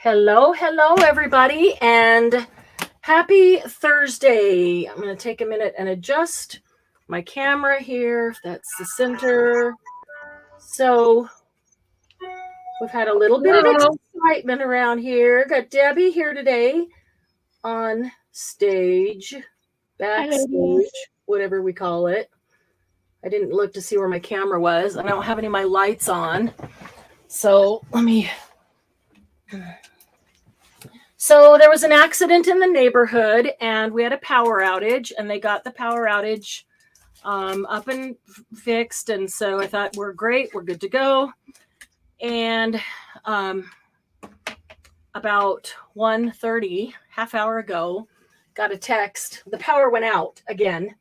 Hello, everybody, and happy Thursday. I'm going to take a minute and adjust my camera here, if that's the center. So we've had a little bit of excitement around here. Got Debbie here today on stage, backstage, whatever we call it. I didn't look to see where my camera was. I don't have any of my lights on. So let me... So there was an accident in the neighborhood, and we had a power outage, and they got the power outage up and fixed. And so I thought, we're great, we're good to go. And about 1:30, half hour ago, got a text. The power went out again.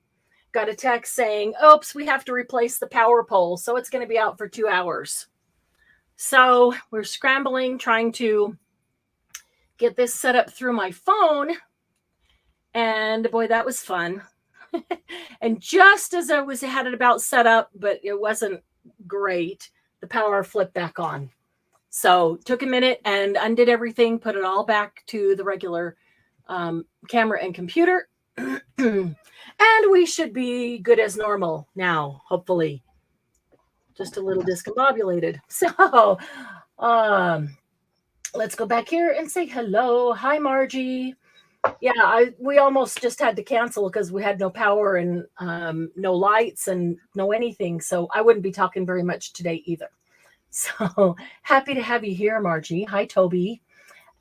Got a text saying, oops, we have to replace the power pole, so it's going to be out for 2 hours. So we're scrambling, trying to get this set up through my phone. And boy, that was fun. And just as I had it about set up, but it wasn't great, the power flipped back on. So took a minute and undid everything, put it all back to the regular camera and computer. And we should be good as normal now, hopefully. Just a little discombobulated. So, let's go back here and say hello. Hi, Margie. Yeah, we almost just had to cancel because we had no power and no lights and no anything. So I wouldn't be talking very much today either. So happy to have you here, Margie. Hi, Toby.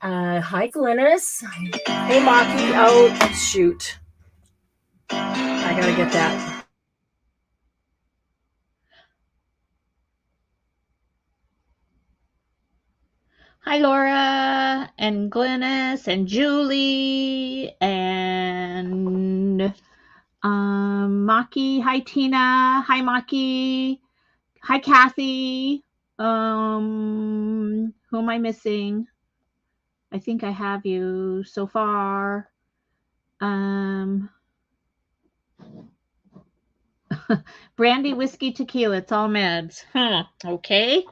Hi, Glynis. Hey, Maki. Oh, shoot. I got to get that. Hi, Laura and Glynis and Julie and Maki. Hi, Tina. Hi, Maki. Hi, Kathy. Who am I missing? I think I have you so far. Brandy, whiskey, tequila. It's all meds. Okay.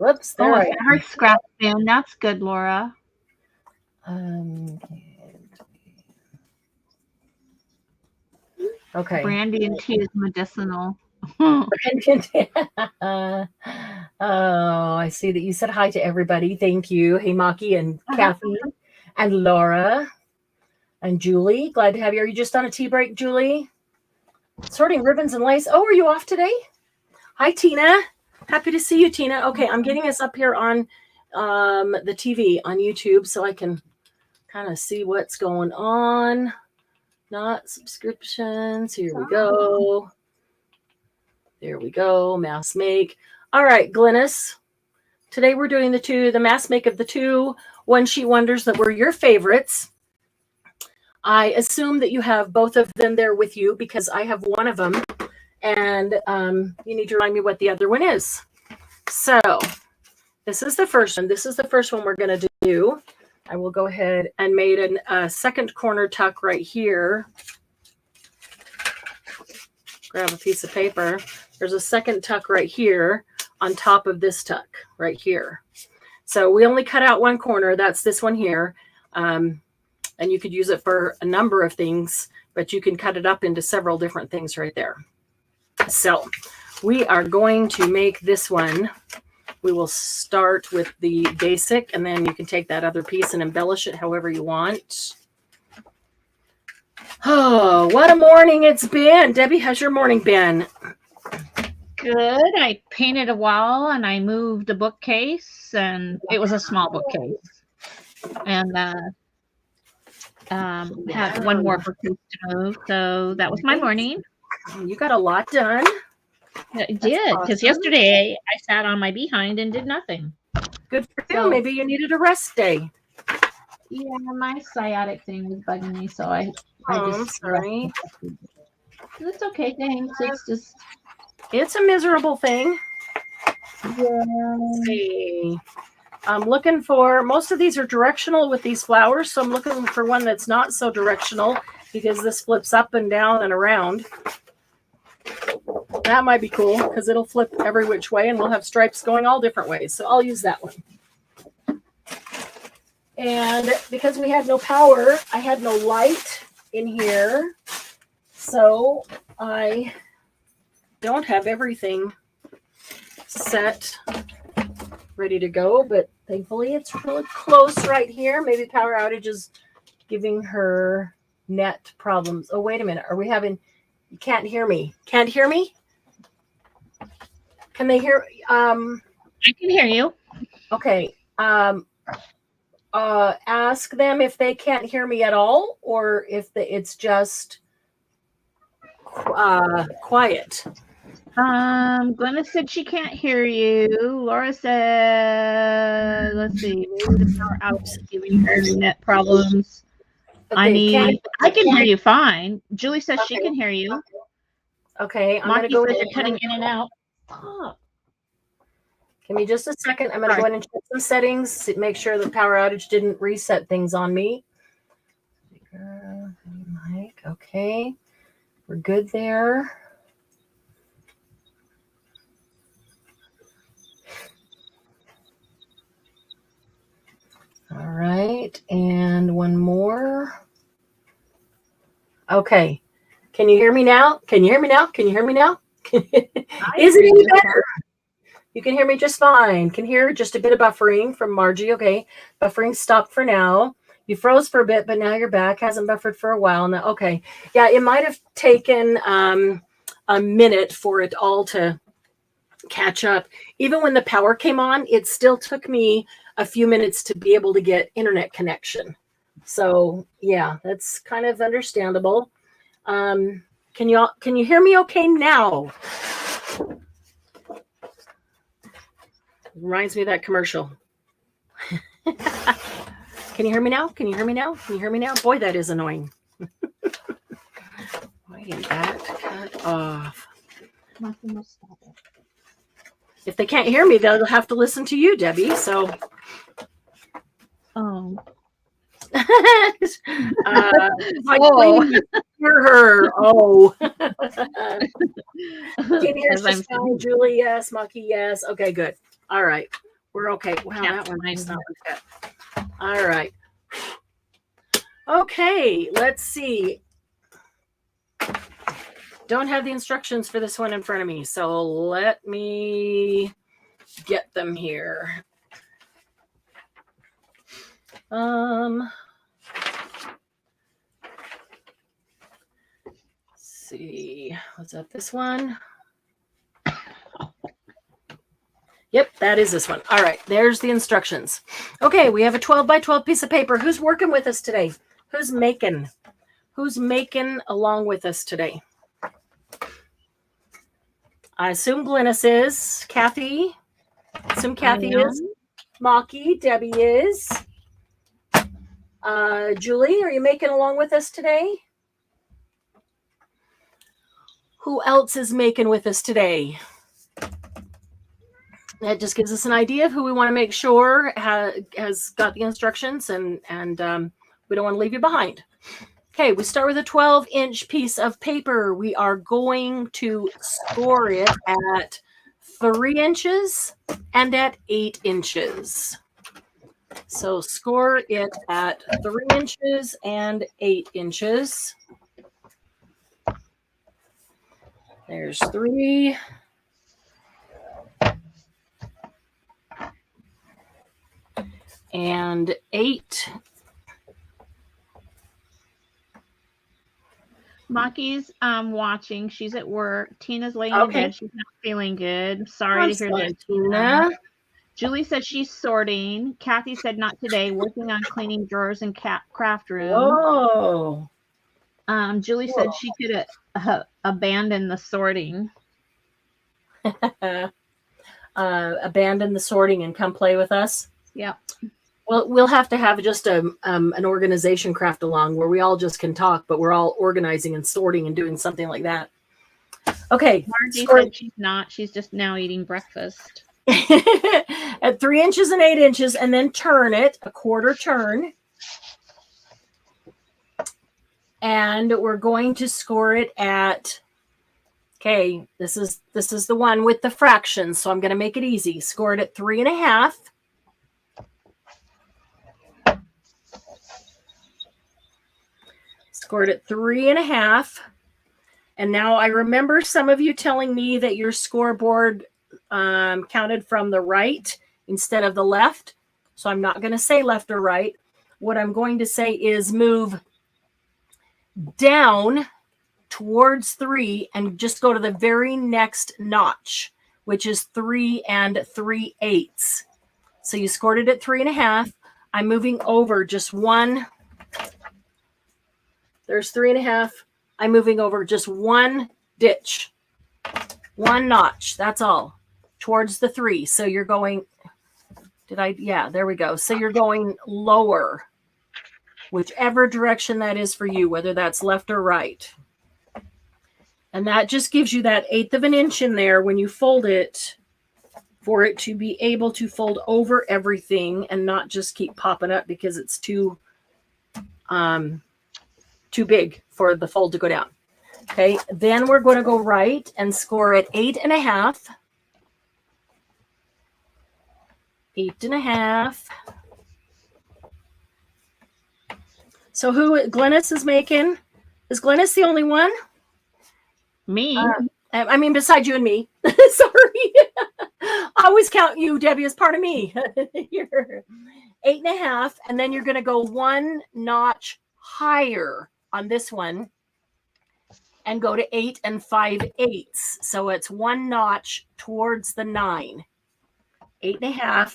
Whoops, there I am. Heart scratch bin. That's good, Laura. Okay. Brandy and tea is medicinal. Oh, I see that you said hi to everybody. Thank you. Hey, Maki and Kathy and Laura and Julie. Glad to have you. Are you just on a tea break, Julie? Sorting ribbons and lace. Oh, are you off today? Hi, Tina. Happy to see you, Tina. Okay, I'm getting us up here on the TV on YouTube so I can kind of see what's going on. Not subscriptions. Here we go. There we go. Mass make. All right, Glynis. Today we're doing the mass make of the two One Sheet Wonders that were your favorites. I assume that you have both of them there with you because I have one of them. And you need to remind me what the other one is. So this is the first one. This is the first one we're going to do. I will go ahead and made a second corner tuck right here. Grab a piece of paper. There's a second tuck right here on top of this tuck right here. So we only cut out one corner. That's this one here. And you could use it for a number of things, but you can cut it up into several different things right there. So we are going to make this one. We will start with the basic, and then you can take that other piece and embellish it however you want. Oh, what a morning it's been. Debbie, how's your morning been? Good. I painted a wall and I moved a bookcase, and it was a small bookcase. And had one more bookcase to move. So that was my morning. You got a lot done. I did, because yesterday I sat on my behind and did nothing. Good for you. So, maybe you needed a rest day. Yeah, my sciatic thing was bugging me, so I just sorry. It's okay, thanks. It's a miserable thing. Yeah. Let's see. I'm looking for, most of these are directional with these flowers, so I'm looking for one that's not so directional. because this flips up and down and around. That might be cool because it'll flip every which way and we'll have stripes going all different ways. So I'll use that one. And because we had no power, I had no light in here. So I don't have everything set, ready to go, but thankfully it's really close right here. Maybe power outage is giving her net problems. Oh, wait a minute. Are we having, you can't hear me. Can't hear me? Can they hear? I can hear you. Okay. Ask them if they can't hear me at all, or if it's just quiet. Glenna said she can't hear you. Laura said, let's see, maybe the power outage is giving her net problems. Okay, I can hear you fine. Julie says she can hear you. Okay, I'm Maki going to go says in. you're cutting in and out. Oh. Give me just a second. I'm going to go in and check some settings, make sure the power outage didn't reset things on me. Mic, okay. We're good there. All right, and one more. Okay. Can you hear me now? Can you hear me now? Can you hear me now? Is it any better? You can hear me just fine. Can hear just a bit of buffering from Margie. Okay. Buffering stopped for now. You froze for a bit, but now you're back. Hasn't buffered for a while now. Okay. Yeah, it might have taken a minute for it all to catch up. Even when the power came on, it still took me a few minutes to be able to get internet connection. So yeah, that's kind of understandable. Can you hear me okay now? Reminds me of that commercial. Can you hear me now? Can you hear me now? Can you hear me now? Boy, that is annoying. Why did that cut off? If they can't hear me, they'll have to listen to you, Debbie. So. Oh. Hear her. Oh. Can hear just fine, Julie. Yes. Maki. Yes. Okay. Good. All right. We're okay. Wow, that one's not good. All right. Okay. Let's see. Don't have the instructions for this one in front of me, so let me get them here. Let's see. Was that this one? Yep, that is this one. All right, there's the instructions. Okay, we have a 12 by 12 piece of paper. Who's working with us today? Who's making? Who's making along with us today? I assume Glynis is. Kathy? I assume Kathy is. Maki, Debbie is. Julie, are you making along with us today? Who else is making with us today? That just gives us an idea of who we want to make sure has got the instructions, and we don't want to leave you behind. Okay, we start with a 12-inch piece of paper. We are going to score it at 3 inches and at 8 inches. So score it at 3 inches and 8 inches. There's 3. And 8. Maki's watching. She's at work. Tina's laying in bed. She's not feeling good. Sorry to hear that, Tina. Julie said she's sorting. Kathy said not today. Working on cleaning drawers and craft room. Whoa. Julie said she could abandon the sorting. Abandon the sorting and come play with us. Yep. Well, we'll have to have just an organization craft along where we all just can talk, but we're all organizing and sorting and doing something like that. Okay. Margie said she's not. She's just now eating breakfast. At 3 inches and 8 inches, and then turn it a quarter turn. And we're going to score it at, okay, this is the one with the fractions, so I'm going to make it easy. Score it at 3.5. Scored at 3.5. And now I remember some of you telling me that your scoreboard counted from the right instead of the left. So I'm not going to say left or right. What I'm going to say is move down towards 3 and just go to the very next notch, which is 3 3/8. So you scored it at 3.5. I'm moving over just one. There's 3.5. I'm moving over just one ditch, one notch. That's all towards the 3. So you're going, yeah, there we go. So you're going lower, whichever direction that is for you, whether that's left or right. And that just gives you that 1/8 of an inch in there when you fold it, for it to be able to fold over everything and not just keep popping up because it's too big for the fold to go down. Okay, then we're going to go right and score at 8.5. 8.5. So who Glennis is making? Is Glennis the only one? Me. I mean, beside you and me. Sorry. I always count you, Debbie, as part of me. You're 8.5, and then you're going to go one notch higher on this one and go to 8 5/8. So it's one notch towards the 9. 8.5,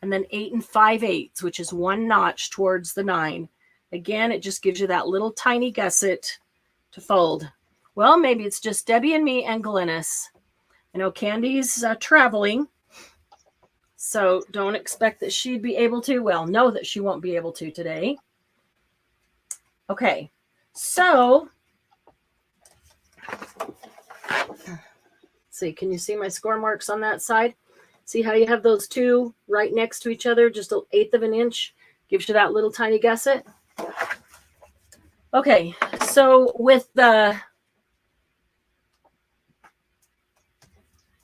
and then 8 5/8, which is one notch towards the 9. Again, it just gives you that little tiny gusset to fold. Well, maybe it's just Debbie and me and Glennis. I know Candy's traveling, so don't expect that she'd be able to. Well, know that she won't be able to today. Okay, so let's see, can you see my score marks on that side? See how you have those two right next to each other, just 1/8 of an inch, gives you that little tiny gusset. Okay, so with the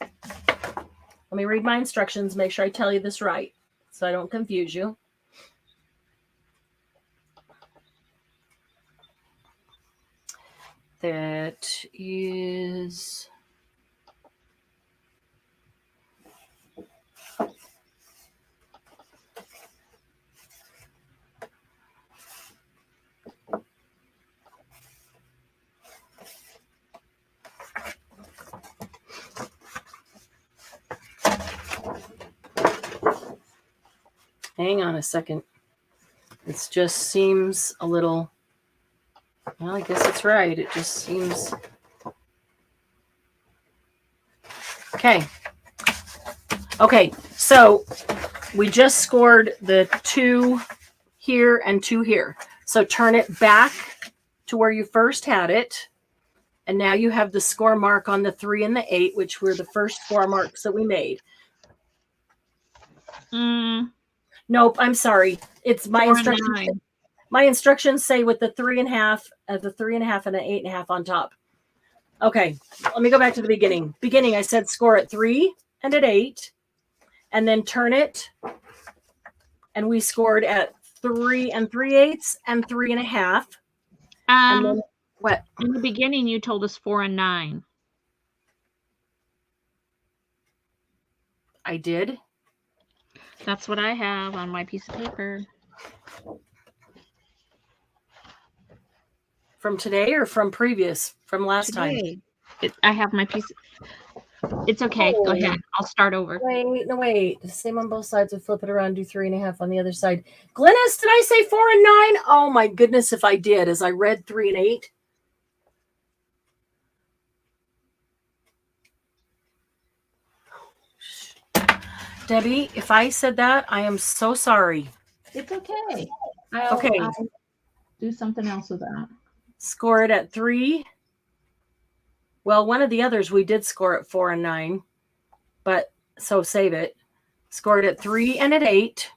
let me read my instructions, make sure I tell you this right so I don't confuse you. That is hang on a second. It just seems a little, well, I guess it's right. It just seems. Okay. Okay, so we just scored the 2 here and 2 here. So turn it back to where you first had it. And now you have the score mark on the 3 and the 8, which were the first score marks that we made. Nope, I'm sorry. It's my instructions. My instructions say with the 3.5, the 3.5 and the 8.5 on top. Okay, let me go back to the beginning. I said score at 3 and at 8, and then turn it. And we scored at 3 3/8 and 3.5. And then what? In the beginning, you told us 4 and 9. I did. That's what I have on my piece of paper. From today or from previous? From last time? I have my piece. It's okay. Go ahead. I'll start over. Wait. Same on both sides. We flip it around, do 3.5 on the other side. Glennis, did I say 4 and 9? Oh my goodness, if I did, as I read 3 and 8. Debbie, if I said that, I am so sorry. It's okay. I'll do something else with that. Score it at 3. Well, one of the others we did score at 4 and 9, but so save it. Score it at 3 and at 8.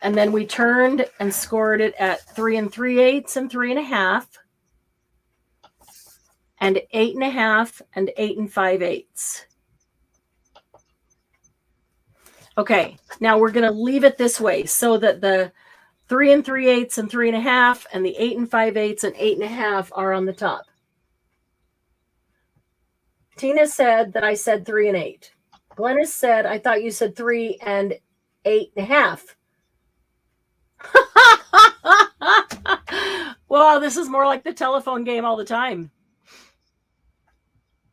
And then we turned and scored it at 3 3/8 and 3 1/2, and 8 1/2 and 8 5/8. Okay, now we're going to leave it this way so that the 3 3/8 and 3 1/2 and the 8 5/8 and 8 1/2 are on the top. Tina said that I said 3 and 8. Glennis said, I thought you said 3 and 8 1/2. Well, this is more like the telephone game all the time.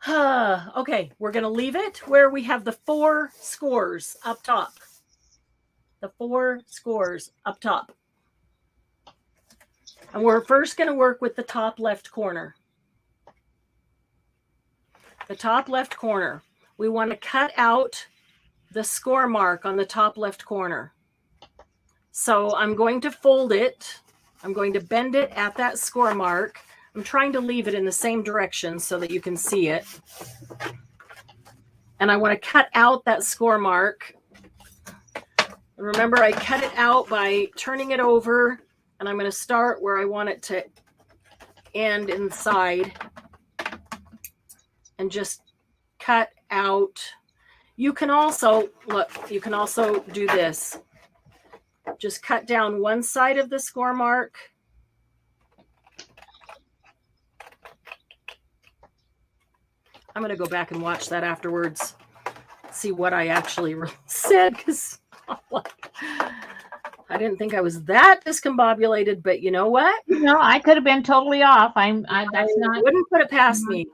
Okay, we're going to leave it where we have the 4 scores up top. The 4 scores up top. And we're first going to work with the top left corner. The top left corner. We want to cut out the score mark on the top left corner. So I'm going to fold it. I'm going to bend it at that score mark. I'm trying to leave it in the same direction so that you can see it. And I want to cut out that score mark. Remember, I cut it out by turning it over, and I'm going to start where I want it to end inside and just cut out. You can also, look, you can also do this. Just cut down one side of the score mark. I'm going to go back and watch that afterwards, see what I actually said, because I didn't think I was that discombobulated, but you know what? No, I could have been totally off. I wouldn't put it past me.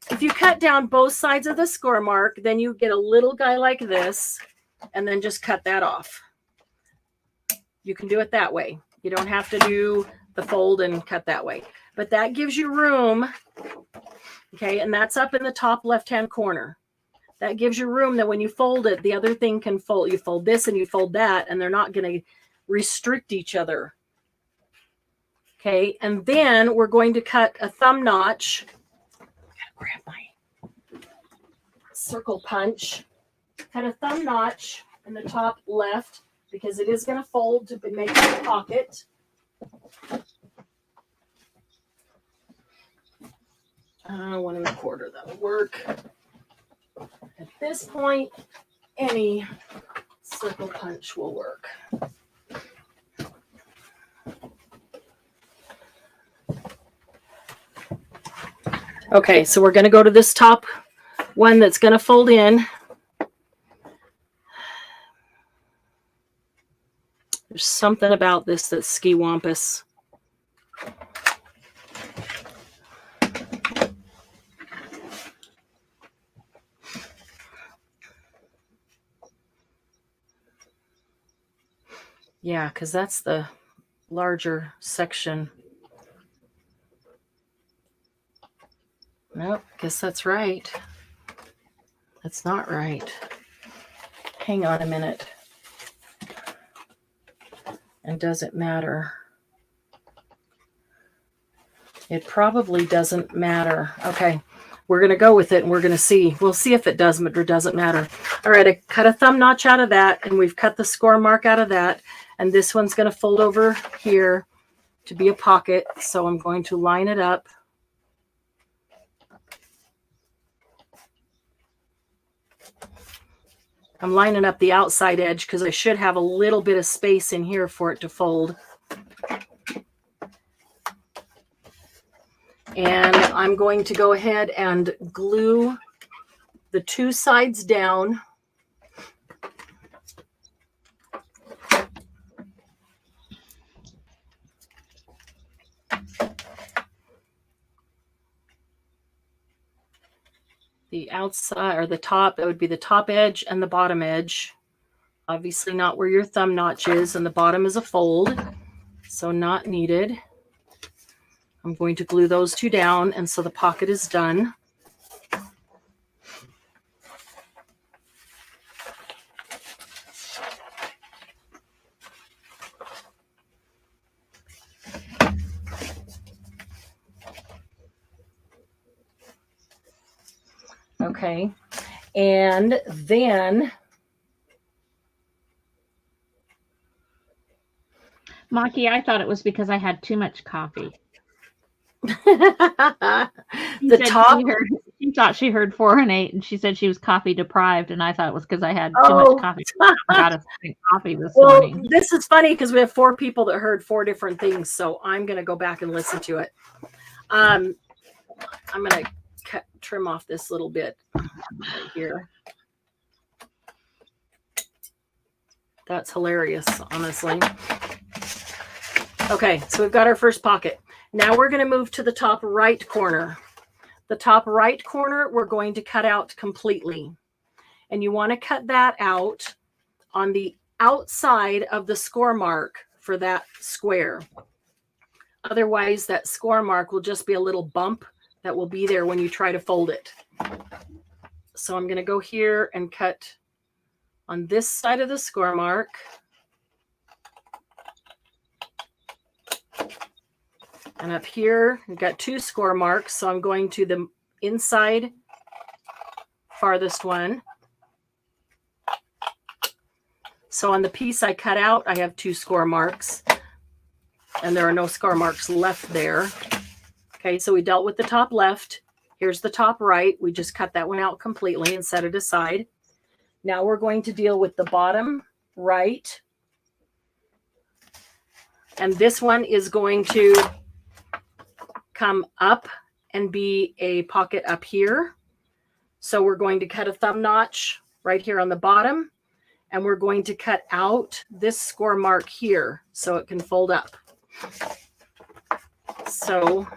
If you cut down both sides of the score mark, then you get a little guy like this, and then just cut that off. You can do it that way. You don't have to do the fold and cut that way, but that gives you room. Okay, and that's up in the top left-hand corner. That gives you room that when you fold it, the other thing can fold. You fold this and you fold that, and they're not going to restrict each other. Okay, and then we're going to cut a thumb notch. I gotta grab my circle punch. Cut a thumb notch in the top left because it is going to fold to make a pocket. One and a quarter, that'll work. At this point, any circle punch will work. Okay, so we're going to go to this top one that's going to fold in. There's something about this that's ski-wampus. Yeah, because that's the larger section. Nope, guess that's right. That's not right. Hang on a minute. And does it matter? It probably doesn't matter. Okay, we're going to go with it and we're going to see. We'll see if it does or doesn't matter. All right, I cut a thumb notch out of that, and we've cut the score mark out of that. And this one's going to fold over here to be a pocket. So I'm going to line it up. I'm lining up the outside edge because I should have a little bit of space in here for it to fold. And I'm going to go ahead and glue the two sides down. The outside or the top, it would be the top edge and the bottom edge. Obviously not where your thumb notch is, and the bottom is a fold, so not needed. I'm going to glue those two down, and so the pocket is done. Okay, and then Maki, I thought it was because I had too much coffee. The top. She thought she heard 4 and 8, and she said she was coffee deprived, and I thought it was because I had too much coffee. I got a coffee this morning. This is funny because we have 4 people that heard 4 different things, so I'm going to go back and listen to it. I'm going to trim off this little bit right here. That's hilarious, honestly. Okay, so we've got our first pocket. Now we're going to move to the top right corner. The top right corner, we're going to cut out completely. And you want to cut that out on the outside of the score mark for that square. Otherwise, that score mark will just be a little bump that will be there when you try to fold it. So I'm going to go here and cut on this side of the score mark. And up here, we've got 2 score marks. So I'm going to the inside farthest one. So on the piece I cut out, I have 2 score marks. And there are no score marks left there. Okay, so we dealt with the top left. Here's the top right. We just cut that one out completely and set it aside. Now we're going to deal with the bottom right. And this one is going to come up and be a pocket up here. So we're going to cut a thumb notch right here on the bottom. And we're going to cut out this score mark here so it can fold up. So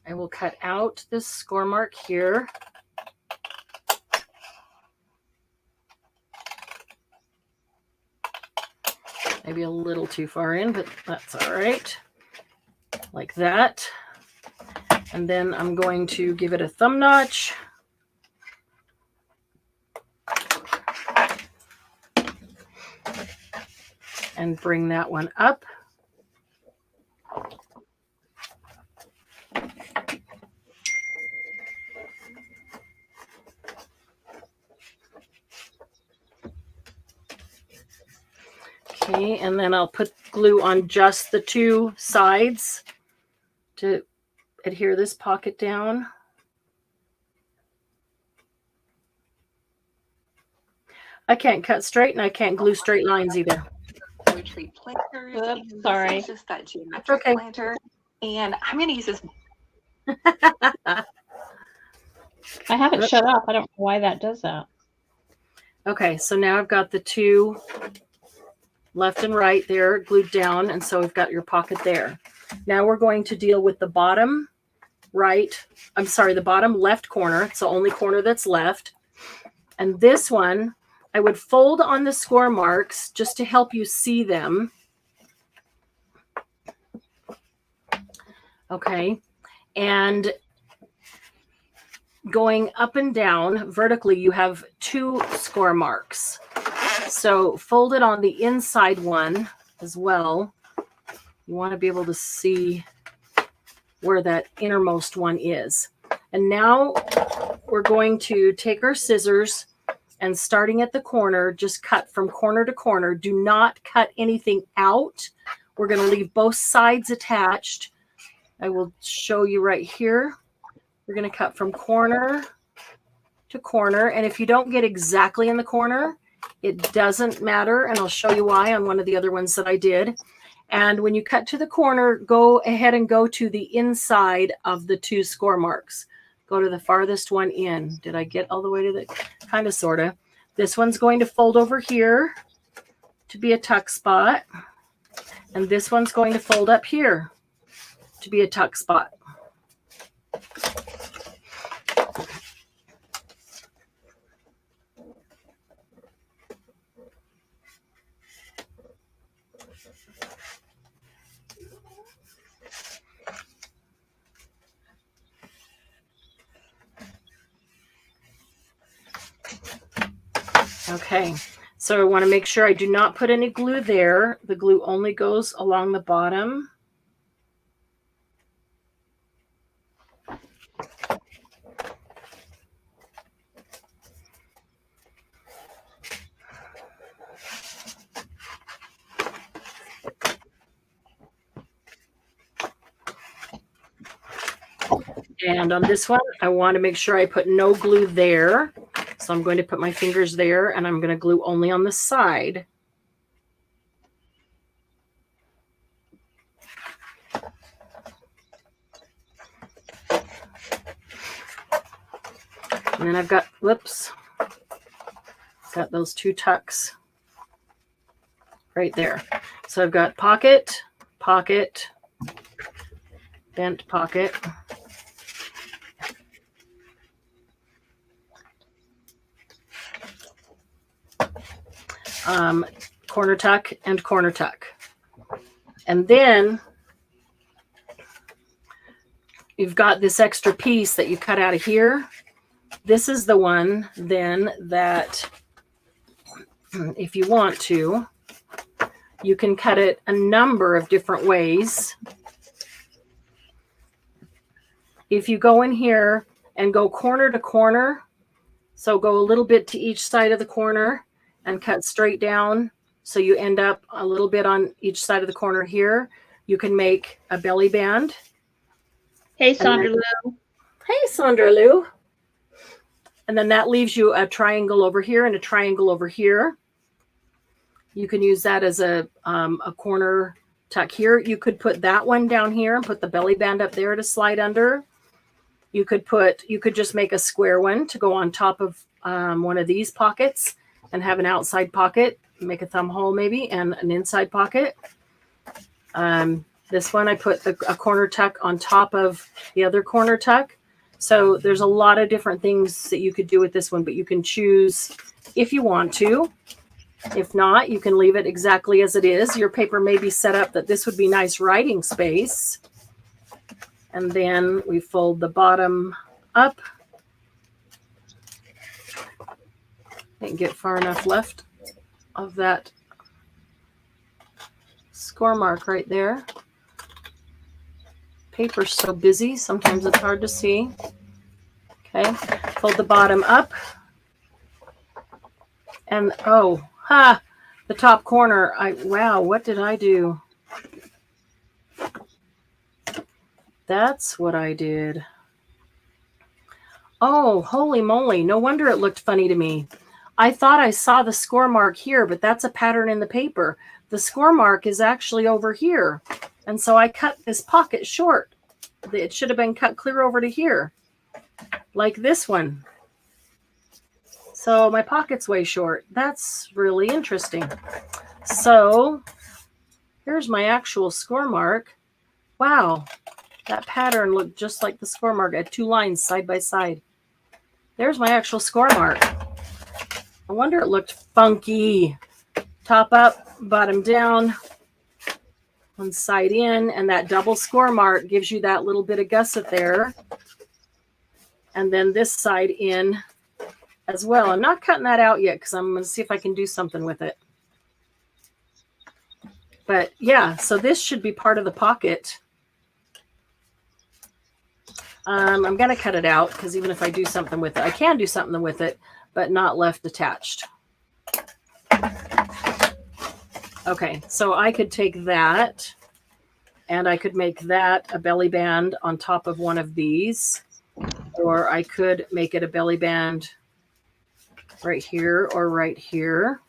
I will cut out this score mark here. Maybe a little too far in, but that's all right. Like that. And then I'm going to give it a thumb notch. And bring that one up. Okay, and then I'll put glue on just the 2 sides to adhere this pocket down. I can't cut straight and I can't glue straight lines either. Retreat planters. Oops, sorry. This is just that geometric planter. And I'm going to use this. I have it shut off. I don't know why that does that. Okay, so now I've got the 2 left and right there glued down, and so we've got your pocket there. Now we're going to deal with the bottom the bottom left corner. It's the only corner that's left. And this one, I would fold on the score marks just to help you see them. Okay, and going up and down vertically, you have 2 score marks. So fold it on the inside one as well. You want to be able to see where that innermost one is. And now we're going to take our scissors and starting at the corner, just cut from corner to corner. Do not cut anything out. We're going to leave both sides attached. I will show you right here. We're going to cut from corner to corner. And if you don't get exactly in the corner, it doesn't matter. And I'll show you why on one of the other ones that I did. And when you cut to the corner, go ahead and go to the inside of the 2 score marks. Go to the farthest one in. Did I get all the way to the, kind of, sort of. This one's going to fold over here to be a tuck spot. And this one's going to fold up here to be a tuck spot. Okay, so I want to make sure I do not put any glue there. The glue only goes along the bottom. And on this one, I want to make sure I put no glue there. So I'm going to put my fingers there, and I'm going to glue only on the side. And then I've got, whoops, got those 2 tucks right there. So I've got pocket, pocket, bent pocket. Corner tuck and corner tuck. And then you've got this extra piece that you cut out of here. This is the one then that, if you want to, you can cut it a number of different ways. If you go in here and go corner to corner, so go a little bit to each side of the corner and cut straight down, so you end up a little bit on each side of the corner here, you can make a belly band. Hey, Sandra Lou. Hey, Sandra Lou. And then that leaves you a triangle over here and a triangle over here. You can use that as a corner tuck here. You could put that one down here and put the belly band up there to slide under. You could just make a square one to go on top of one of these pockets and have an outside pocket, make a thumb hole maybe, and an inside pocket. This one I put a corner tuck on top of the other corner tuck. So there's a lot of different things that you could do with this one, but you can choose if you want to. If not, you can leave it exactly as it is. Your paper may be set up that this would be nice writing space. And then we fold the bottom up. Didn't get far enough left of that score mark right there. Paper's so busy, sometimes it's hard to see. Okay, fold the bottom up. And the top corner, wow, what did I do? That's what I did. Oh, holy moly, no wonder it looked funny to me. I thought I saw the score mark here, but that's a pattern in the paper. The score mark is actually over here. And so I cut this pocket short. It should have been cut clear over to here, like this one. So my pocket's way short. That's really interesting. So here's my actual score mark. Wow, that pattern looked just like the score mark. I had 2 lines side by side. There's my actual score mark. I wonder it looked funky. Top up, bottom down, one side in, and that double score mark gives you that little bit of gusset there. And then this side in as well. I'm not cutting that out yet because I'm going to see if I can do something with it. But yeah, so this should be part of the pocket. I'm going to cut it out because even if I do something with it, I can do something with it, but not left attached. Okay, so I could take that and I could make that a belly band on top of one of these, or I could make it a belly band right here or right here.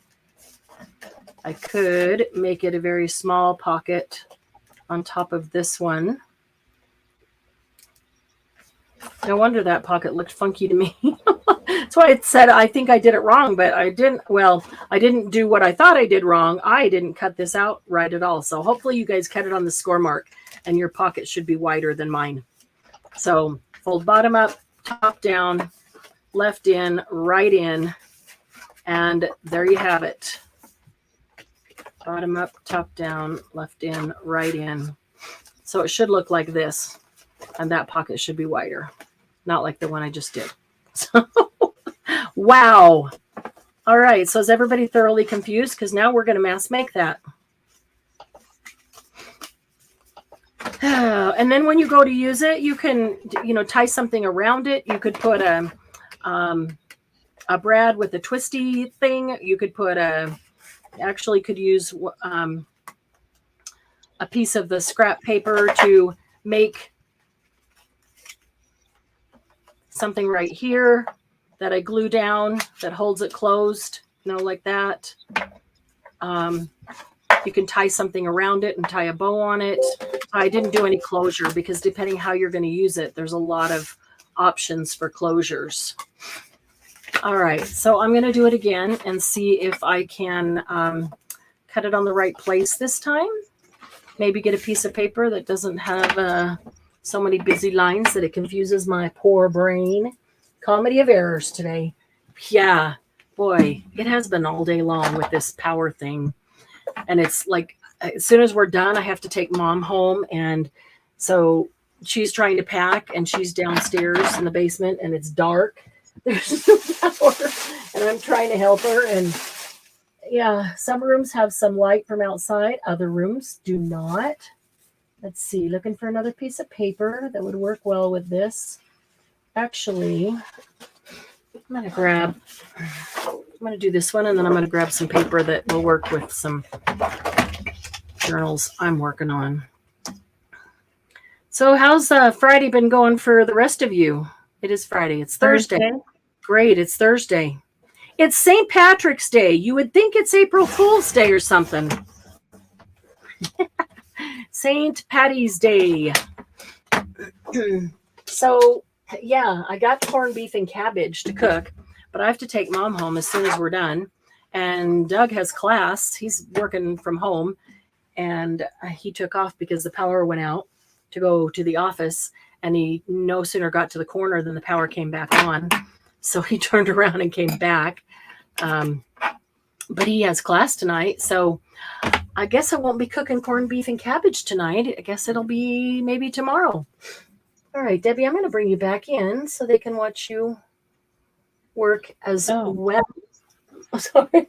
I could make it a very small pocket on top of this one. No wonder that pocket looked funky to me. That's why it said I think I did it wrong, but I didn't. Well, I didn't do what I thought I did wrong. I didn't cut this out right at all. So hopefully you guys cut it on the score mark and your pocket should be wider than mine. So fold bottom up, top down, left in, right in, and there you have it. Bottom up, top down, left in, right in. So it should look like this. And that pocket should be wider, not like the one I just did. So, wow. All right. So is everybody thoroughly confused? Because now we're going to mass make that. And then when you go to use it, you can, tie something around it. You could put a brad with a twisty thing. You could put actually could use a piece of the scrap paper to make something right here that I glue down that holds it closed, like that. You can tie something around it and tie a bow on it. I didn't do any closure because depending how you're going to use it, there's a lot of options for closures. All right, so I'm going to do it again and see if I can cut it on the right place this time. Maybe get a piece of paper that doesn't have so many busy lines that it confuses my poor brain. Comedy of errors today. Yeah, boy, it has been all day long with this power thing. And it's like, as soon as we're done, I have to take Mom home. And so she's trying to pack and she's downstairs in the basement and it's dark. There's no power and I'm trying to help her. And yeah, some rooms have some light from outside. Other rooms do not. Let's see, looking for another piece of paper that would work well with this. Actually, I'm going to do this one and then I'm going to grab some paper that will work with some journals I'm working on. So how's Friday been going for the rest of you? It is Friday. It's Thursday. Great. It's Thursday. It's St. Patrick's Day. You would think it's April Fool's Day or something. St. Patty's Day. So, yeah, I got corned beef and cabbage to cook, but I have to take Mom home as soon as we're done. And Doug has class. He's working from home, and he took off because the power went out to go to the office, and he no sooner got to the corner than the power came back on. So he turned around and came back. But he has class tonight, so I guess I won't be cooking corned beef and cabbage tonight. I guess it'll be maybe tomorrow. All right, Debbie, I'm going to bring you back in so they can watch you work as well. Sorry.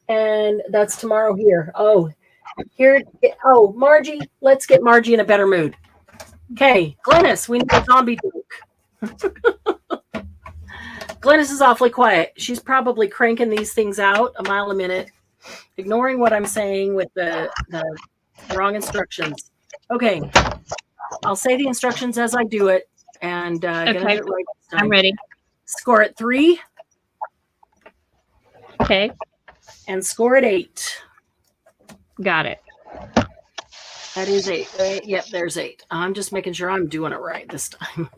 And that's tomorrow here. Margie, let's get Margie in a better mood. Okay, Glennis, we need a zombie joke. Glennis is awfully quiet. She's probably cranking these things out a mile a minute, ignoring what I'm saying with the wrong instructions. Okay, I'll say the instructions as I do it, and get it right this time. I'm ready. Score at 3. Okay. And score at 8. Got it. That is 8. Yep, there's 8. I'm just making sure I'm doing it right this time.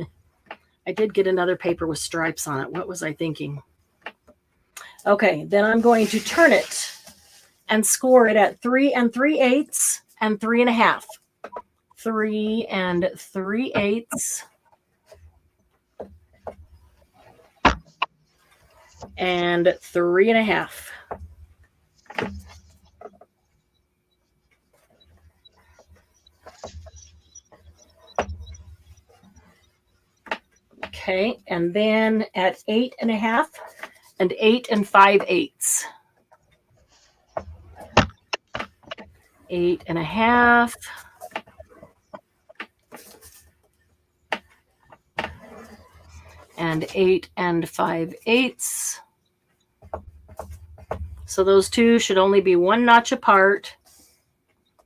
I did get another paper with stripes on it. What was I thinking? Okay, then I'm going to turn it and score it at 3 3/8 and 3 1/2. 3 3/8 and 3 1/2. Okay, and then at 8 1/2 and 8 5/8. 8 1/2 and 8 5/8. So those two should only be 1 notch apart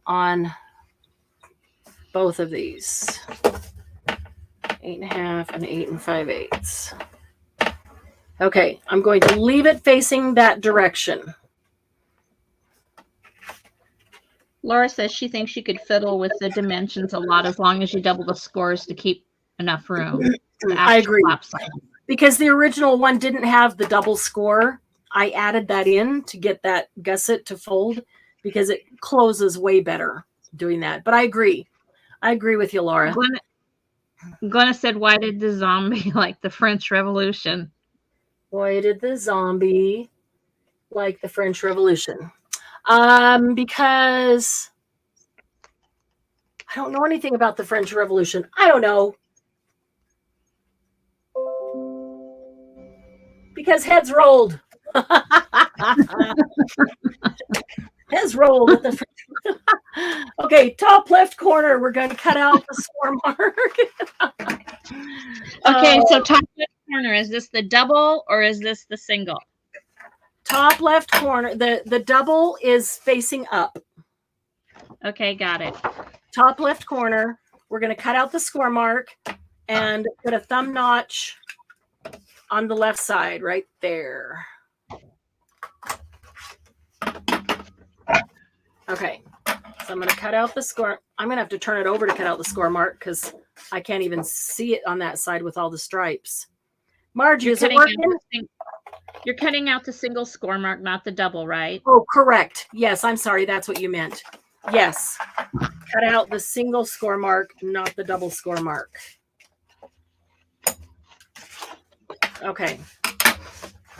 on both of these. 8 1/2 and 8 5/8. Okay, I'm going to leave it facing that direction. Laura says she thinks she could fiddle with the dimensions a lot as long as you double the scores to keep enough room. I agree. Because the original one didn't have the double score. I added that in to get that gusset to fold because it closes way better doing that. But I agree. I agree with you, Laura. Glenna said, why did the zombie like the French Revolution? Why did the zombie like the French Revolution? Because I don't know anything about the French Revolution. I don't know. Because heads rolled. Heads rolled at the French. Okay, top left corner. We're going to cut out the score mark. Okay, so top left corner, is this the double or is this the single? Top left corner. The double is facing up. Okay, got it. Top left corner. We're going to cut out the score mark and put a thumb notch on the left side, right there. Okay, so I'm going to cut out the score. I'm going to have to turn it over to cut out the score mark because I can't even see it on that side with all the stripes. Margie, is it working? You're cutting out the single score mark, not the double, right? Oh, correct. Yes, I'm sorry. That's what you meant. Yes. Cut out the single score mark, not the double score mark. Okay.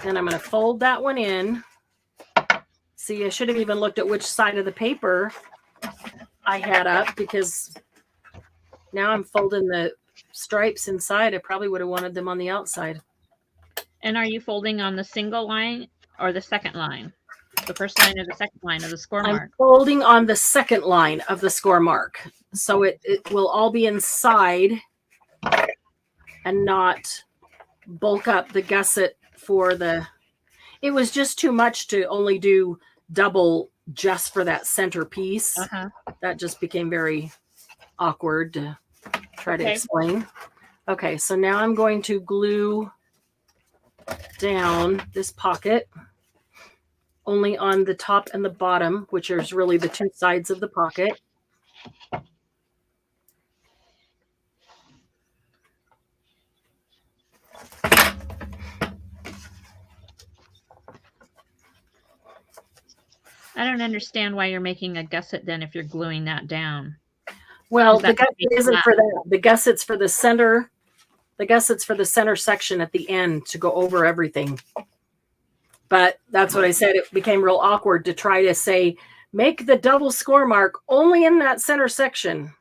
And I'm going to fold that one in. See, I should have even looked at which side of the paper I had up because now I'm folding the stripes inside. I probably would have wanted them on the outside. And are you folding on the single line or the second line? The first line or the second line of the score mark? I'm folding on the second line of the score mark. So it will all be inside and not bulk up the gusset for the... It was just too much to only do double just for that center piece. That just became very awkward to try to explain. Okay, so now I'm going to glue down this pocket only on the top and the bottom, which is really the two sides of the pocket. I don't understand why you're making a gusset then if you're gluing that down. Well, the gusset isn't for that. The gusset's for the center. The gusset's for the center section at the end to go over everything. But that's what I said. It became real awkward to try to say, make the double score mark only in that center section.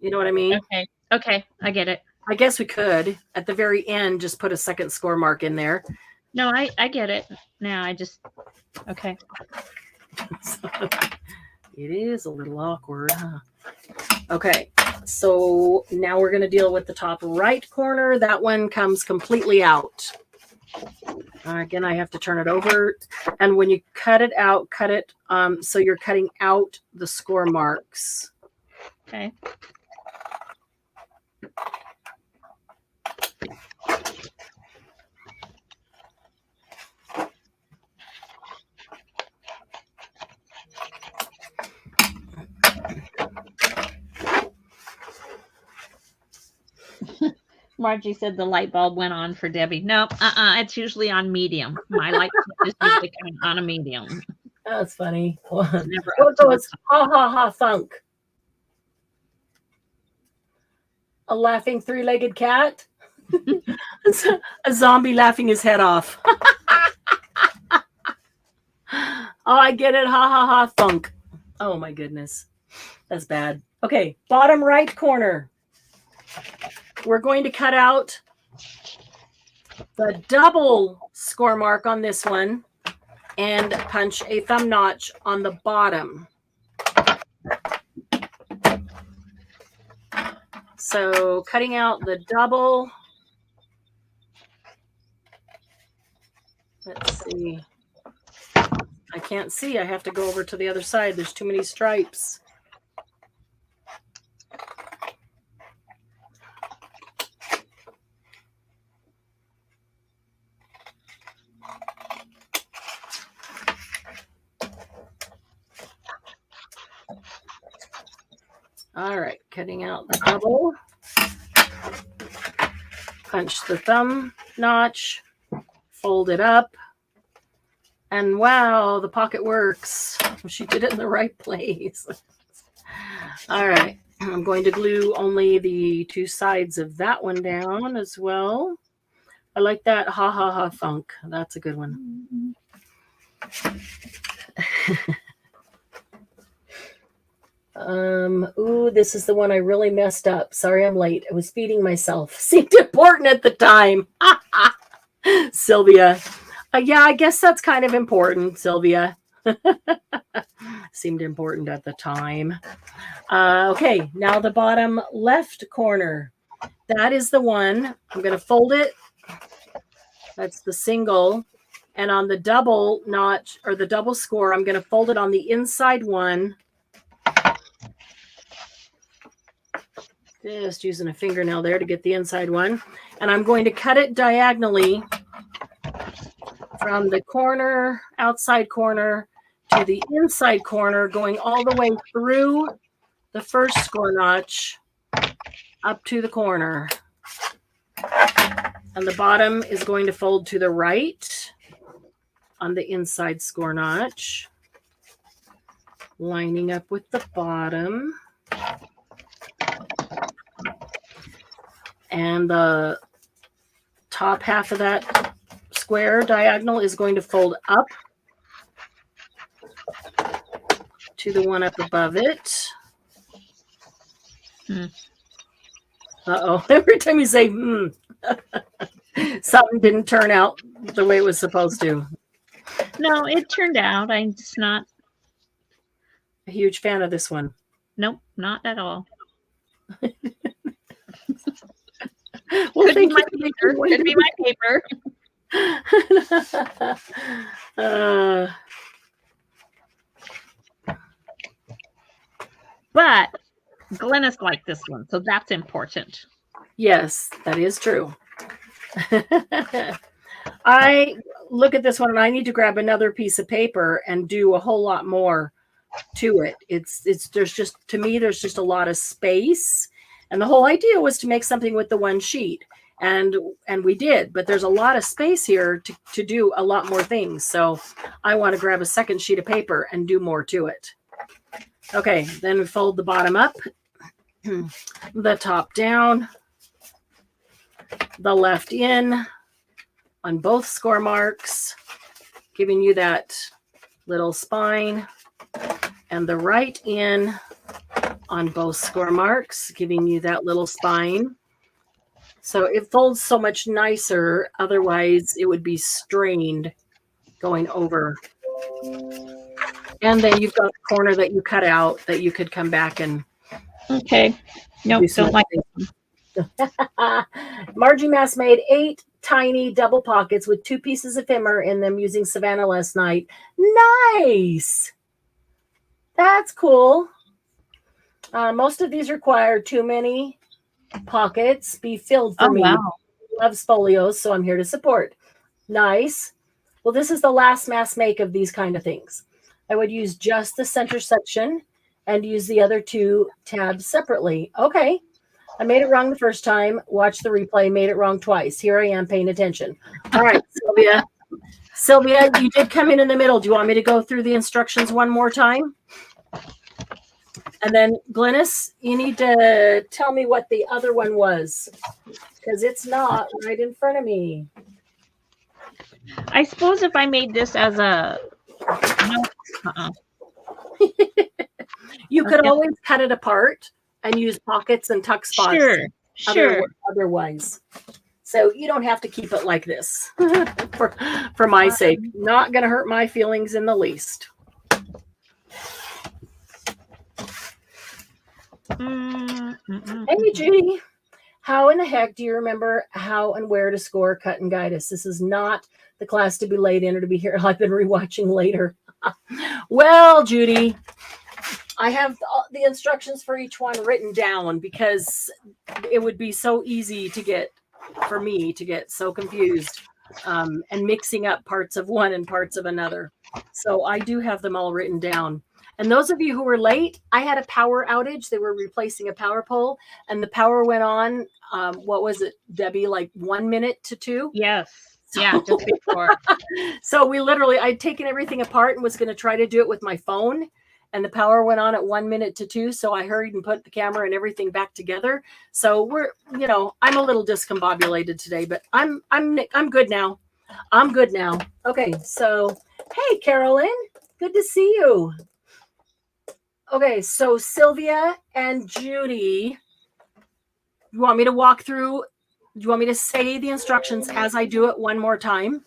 You know what I mean? Okay. Okay. I get it. I guess we could at the very end, just put a second score mark in there. No, I get it. Now I just, okay. It is a little awkward, huh? Okay, so now we're going to deal with the top right corner. That one comes completely out. Again, I have to turn it over. And when you cut it out, cut it so you're cutting out the score marks. Okay. Margie said the light bulb went on for Debbie. No, it's usually on medium. My light is usually on a medium. That's funny. Never So it's ha ha ha funk. A laughing three-legged cat. A zombie laughing his head off. Oh, I get it. Ha ha ha funk. Oh my goodness. That's bad. Okay, bottom right corner. We're going to cut out the double score mark on this one and punch a thumb notch on the bottom. So cutting out the double. Let's see. I can't see. I have to go over to the other side. There's too many stripes. All right, cutting out the double. Punch the thumb notch. Fold it up. And wow, the pocket works. She did it in the right place. All right, I'm going to glue only the two sides of that one down as well. I like that ha ha ha funk. That's a good one. Ooh, this is the one I really messed up. Sorry, I'm late. I was feeding myself. Seemed important at the time. Sylvia. Yeah, I guess that's kind of important, Sylvia. Seemed important at the time. Okay, now the bottom left corner. That is the one. I'm going to fold it. That's the single. And on the double notch or the double score, I'm going to fold it on the inside one. Just using a fingernail there to get the inside one. And I'm going to cut it diagonally from the corner, outside corner, to the inside corner, going all the way through the first score notch up to the corner. And the bottom is going to fold to the right on the inside score notch, lining up with the bottom. And the top half of that square diagonal is going to fold up to the one up above it. Uh-oh. Every time you say, something didn't turn out the way it was supposed to. No, it turned out. I'm just not a huge fan of this one. Nope, not at all. Well, could be my paper. Could be my paper. But Glennis liked this one, so that's important. Yes, that is true. I look at this one and I need to grab another piece of paper and do a whole lot more to it. There's just, to me, there's just a lot of space. And the whole idea was to make something with the one sheet. And we did, but there's a lot of space here to do a lot more things. So I want to grab a second sheet of paper and do more to it. Okay, then we fold the bottom up, the top down, the left in on both score marks, giving you that little spine, and the right in on both score marks, giving you that little spine. So it folds so much nicer. Otherwise, it would be strained going over. And then you've got the corner that you cut out that you could come back and. Okay. Nope, don't like it. Margie Mass made 8 tiny double pockets with 2 pieces of ephemera in them using Savannah last night. Nice. That's cool. Most of these require too many pockets be filled for me. Wow. Loves folios, so I'm here to support. Nice. Well, this is the last mass make of these kind of things. I would use just the center section and use the other 2 tabs separately. Okay. I made it wrong the first time. Watch the replay. Made it wrong twice. Here I am paying attention. All right, Sylvia. Sylvia, you did come in the middle. Do you want me to go through the instructions one more time? And then, Glennis, you need to tell me what the other one was, because it's not right in front of me. I suppose if I made this as a... No. You could always cut it apart and use pockets and tuck spots. Sure. Otherwise. So you don't have to keep it like this for my sake. Not going to hurt my feelings in the least. Hey, Judy. How in the heck do you remember how and where to score, cut, and guide us? This is not the class to be late in or to be here. I've been rewatching later. Well, Judy, I have the instructions for each one written down because it would be so easy for me to get so confused and mixing up parts of one and parts of another. So I do have them all written down. And those of you who were late, I had a power outage. They were replacing a power pole and the power went on. What was it, Debbie? Like 1 minute to 2? Yes. Yeah, just before. So I'd taken everything apart and was going to try to do it with my phone. And the power went on at 1 minute to 2. So I hurried and put the camera and everything back together. So I'm a little discombobulated today, but I'm good now. I'm good now. Okay. So, hey, Carolyn, good to see you. Okay. So Sylvia and Judy, you want me to walk through? Do you want me to say the instructions as I do it one more time?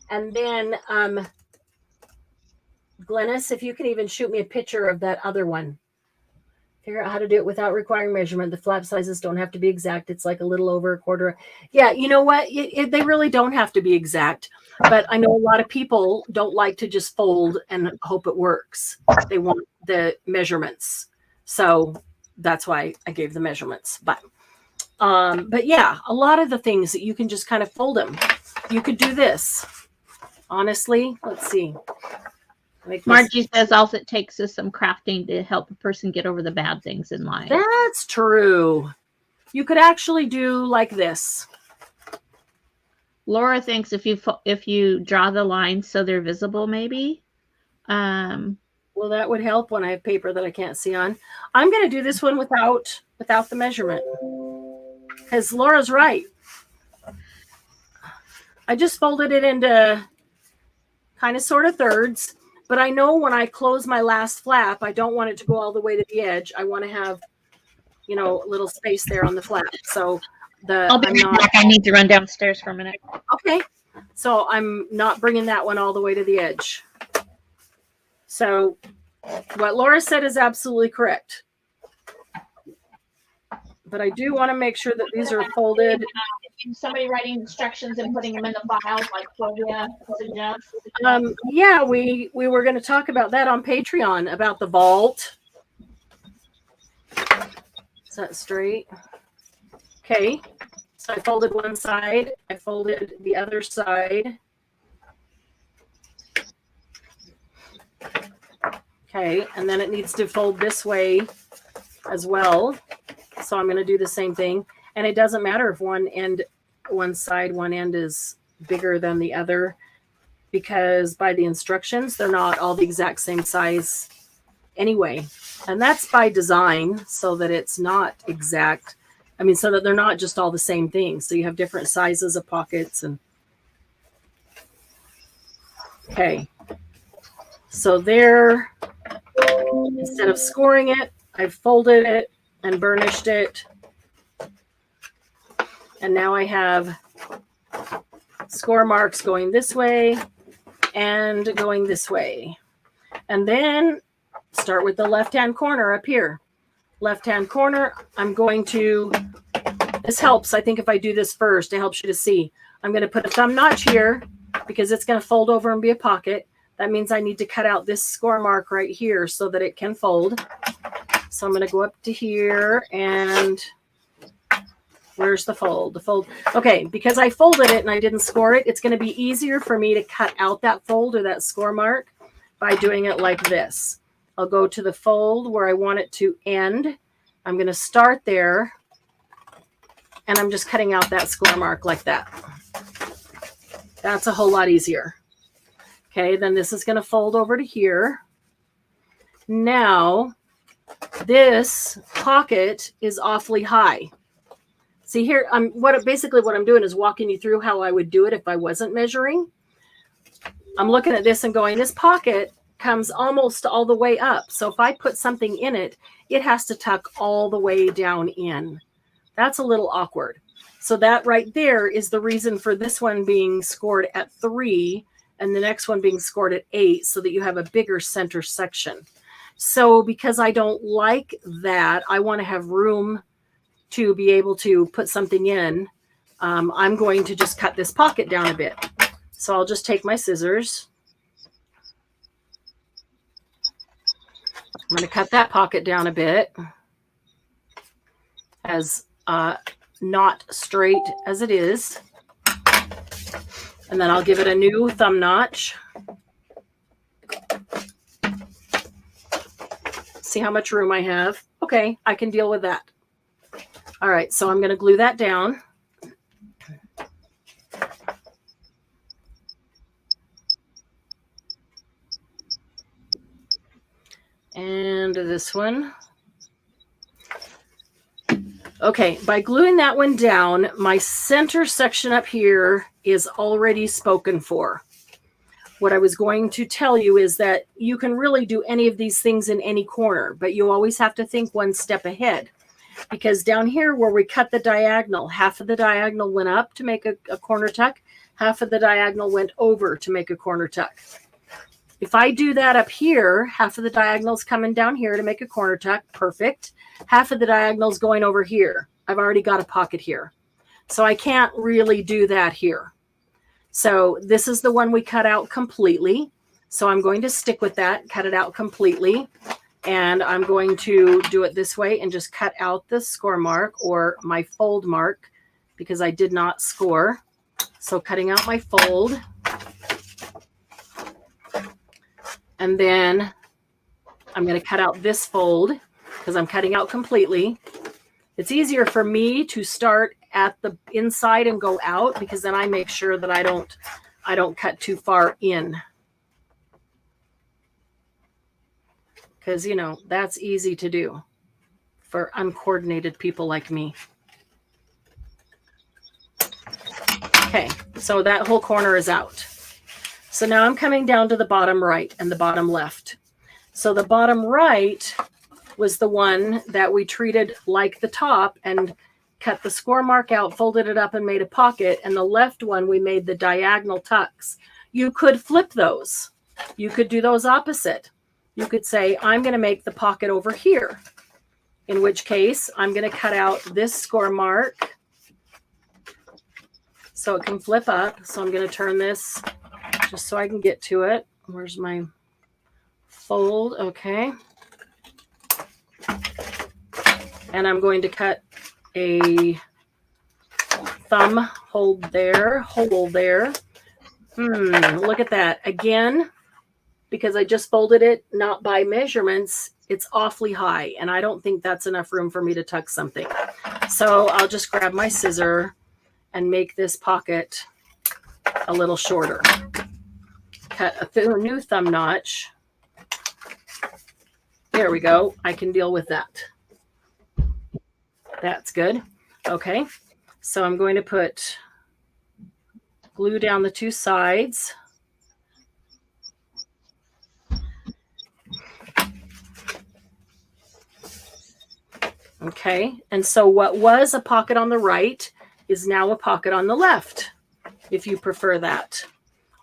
And then, Glennis, if you can even shoot me a picture of that other one. Figure out how to do it without requiring measurement. The flap sizes don't have to be exact. It's like a little over a quarter. Yeah, you know what? They really don't have to be exact. But I know a lot of people don't like to just fold and hope it works. They want the measurements. So that's why I gave the measurements. But yeah, a lot of the things that you can just kind of fold them. You could do this. Honestly, let's see. Margie says all it takes is some crafting to help a person get over the bad things in life. That's true. You could actually do like this. Laura thinks if you draw the lines so they're visible, maybe. Well, that would help when I have paper that I can't see on. I'm going to do this one without the measurement, because Laura's right. I just folded it into kind of sort of thirds, but I know when I close my last flap, I don't want it to go all the way to the edge. I want to have, a little space there on the flap. So I'll be right back. I need to run downstairs for a minute. Okay. So I'm not bringing that one all the way to the edge. So what Laura said is absolutely correct. But I do want to make sure that these are folded. Somebody writing instructions and putting them in the files like Sylvia suggests. Yeah, we were going to talk about that on Patreon, about the vault. Is that straight? Okay. So I folded one side. I folded the other side. Okay, and then it needs to fold this way as well. So I'm going to do the same thing. And it doesn't matter if one end is bigger than the other, because by the instructions, they're not all the exact same size anyway. And that's by design, so that it's not exact. I mean, so that they're not just all the same thing. So you have different sizes of pockets. And okay. So there, instead of scoring it, I've folded it and burnished it. And now I have score marks going this way and going this way. And then start with the left-hand corner up here. Left-hand corner, I'm going to, this helps, I think, if I do this first, it helps you to see. I'm going to put a thumb notch here because it's going to fold over and be a pocket. That means I need to cut out this score mark right here so that it can fold. So I'm going to go up to here, and where's the fold? The fold. Okay, because I folded it and I didn't score it, it's going to be easier for me to cut out that fold or that score mark by doing it like this. I'll go to the fold where I want it to end. I'm going to start there, and I'm just cutting out that score mark like that. That's a whole lot easier. Okay, then this is going to fold over to here. Now, this pocket is awfully high. See here, basically what I'm doing is walking you through how I would do it if I wasn't measuring. I'm looking at this and going, this pocket comes almost all the way up. So if I put something in it, it has to tuck all the way down in. That's a little awkward. So that right there is the reason for this one being scored at 3 and the next one being scored at 8, so that you have a bigger center section. So because I don't like that, I want to have room to be able to put something in. I'm going to just cut this pocket down a bit. So I'll just take my scissors. I'm going to cut that pocket down a bit, as not straight as it is. And then I'll give it a new thumb notch. See how much room I have. Okay, I can deal with that. All right, so I'm going to glue that down. And this one. Okay, by gluing that one down, my center section up here is already spoken for. What I was going to tell you is that you can really do any of these things in any corner, but you always have to think one step ahead. Because down here where we cut the diagonal, half of the diagonal went up to make a corner tuck, half of the diagonal went over to make a corner tuck. If I do that up here, half of the diagonal's coming down here to make a corner tuck, perfect. Half of the diagonal's going over here. I've already got a pocket here. So I can't really do that here. So this is the one we cut out completely. So I'm going to stick with that, cut it out completely. And I'm going to do it this way and just cut out the score mark or my fold mark because I did not score. So cutting out my fold. And then I'm going to cut out this fold because I'm cutting out completely. It's easier for me to start at the inside and go out because then I make sure that I don't cut too far in. Because, you know, that's easy to do for uncoordinated people like me. Okay, so that whole corner is out. So now I'm coming down to the bottom right and the bottom left. So the bottom right was the one that we treated like the top and cut the score mark out, folded it up and made a pocket. And the left one, we made the diagonal tucks. You could flip those. You could do those opposite. You could say, I'm going to make the pocket over here, in which case I'm going to cut out this score mark so it can flip up. So I'm going to turn this just so I can get to it. Where's my fold? Okay. And I'm going to cut a thumb hole there. Look at that. Again, because I just folded it not by measurements, it's awfully high. And I don't think that's enough room for me to tuck something. So I'll just grab my scissor and make this pocket a little shorter. Cut a new thumb notch. There we go. I can deal with that. That's good. Okay. So I'm going to put glue down the two sides. Okay. And so what was a pocket on the right is now a pocket on the left, if you prefer that.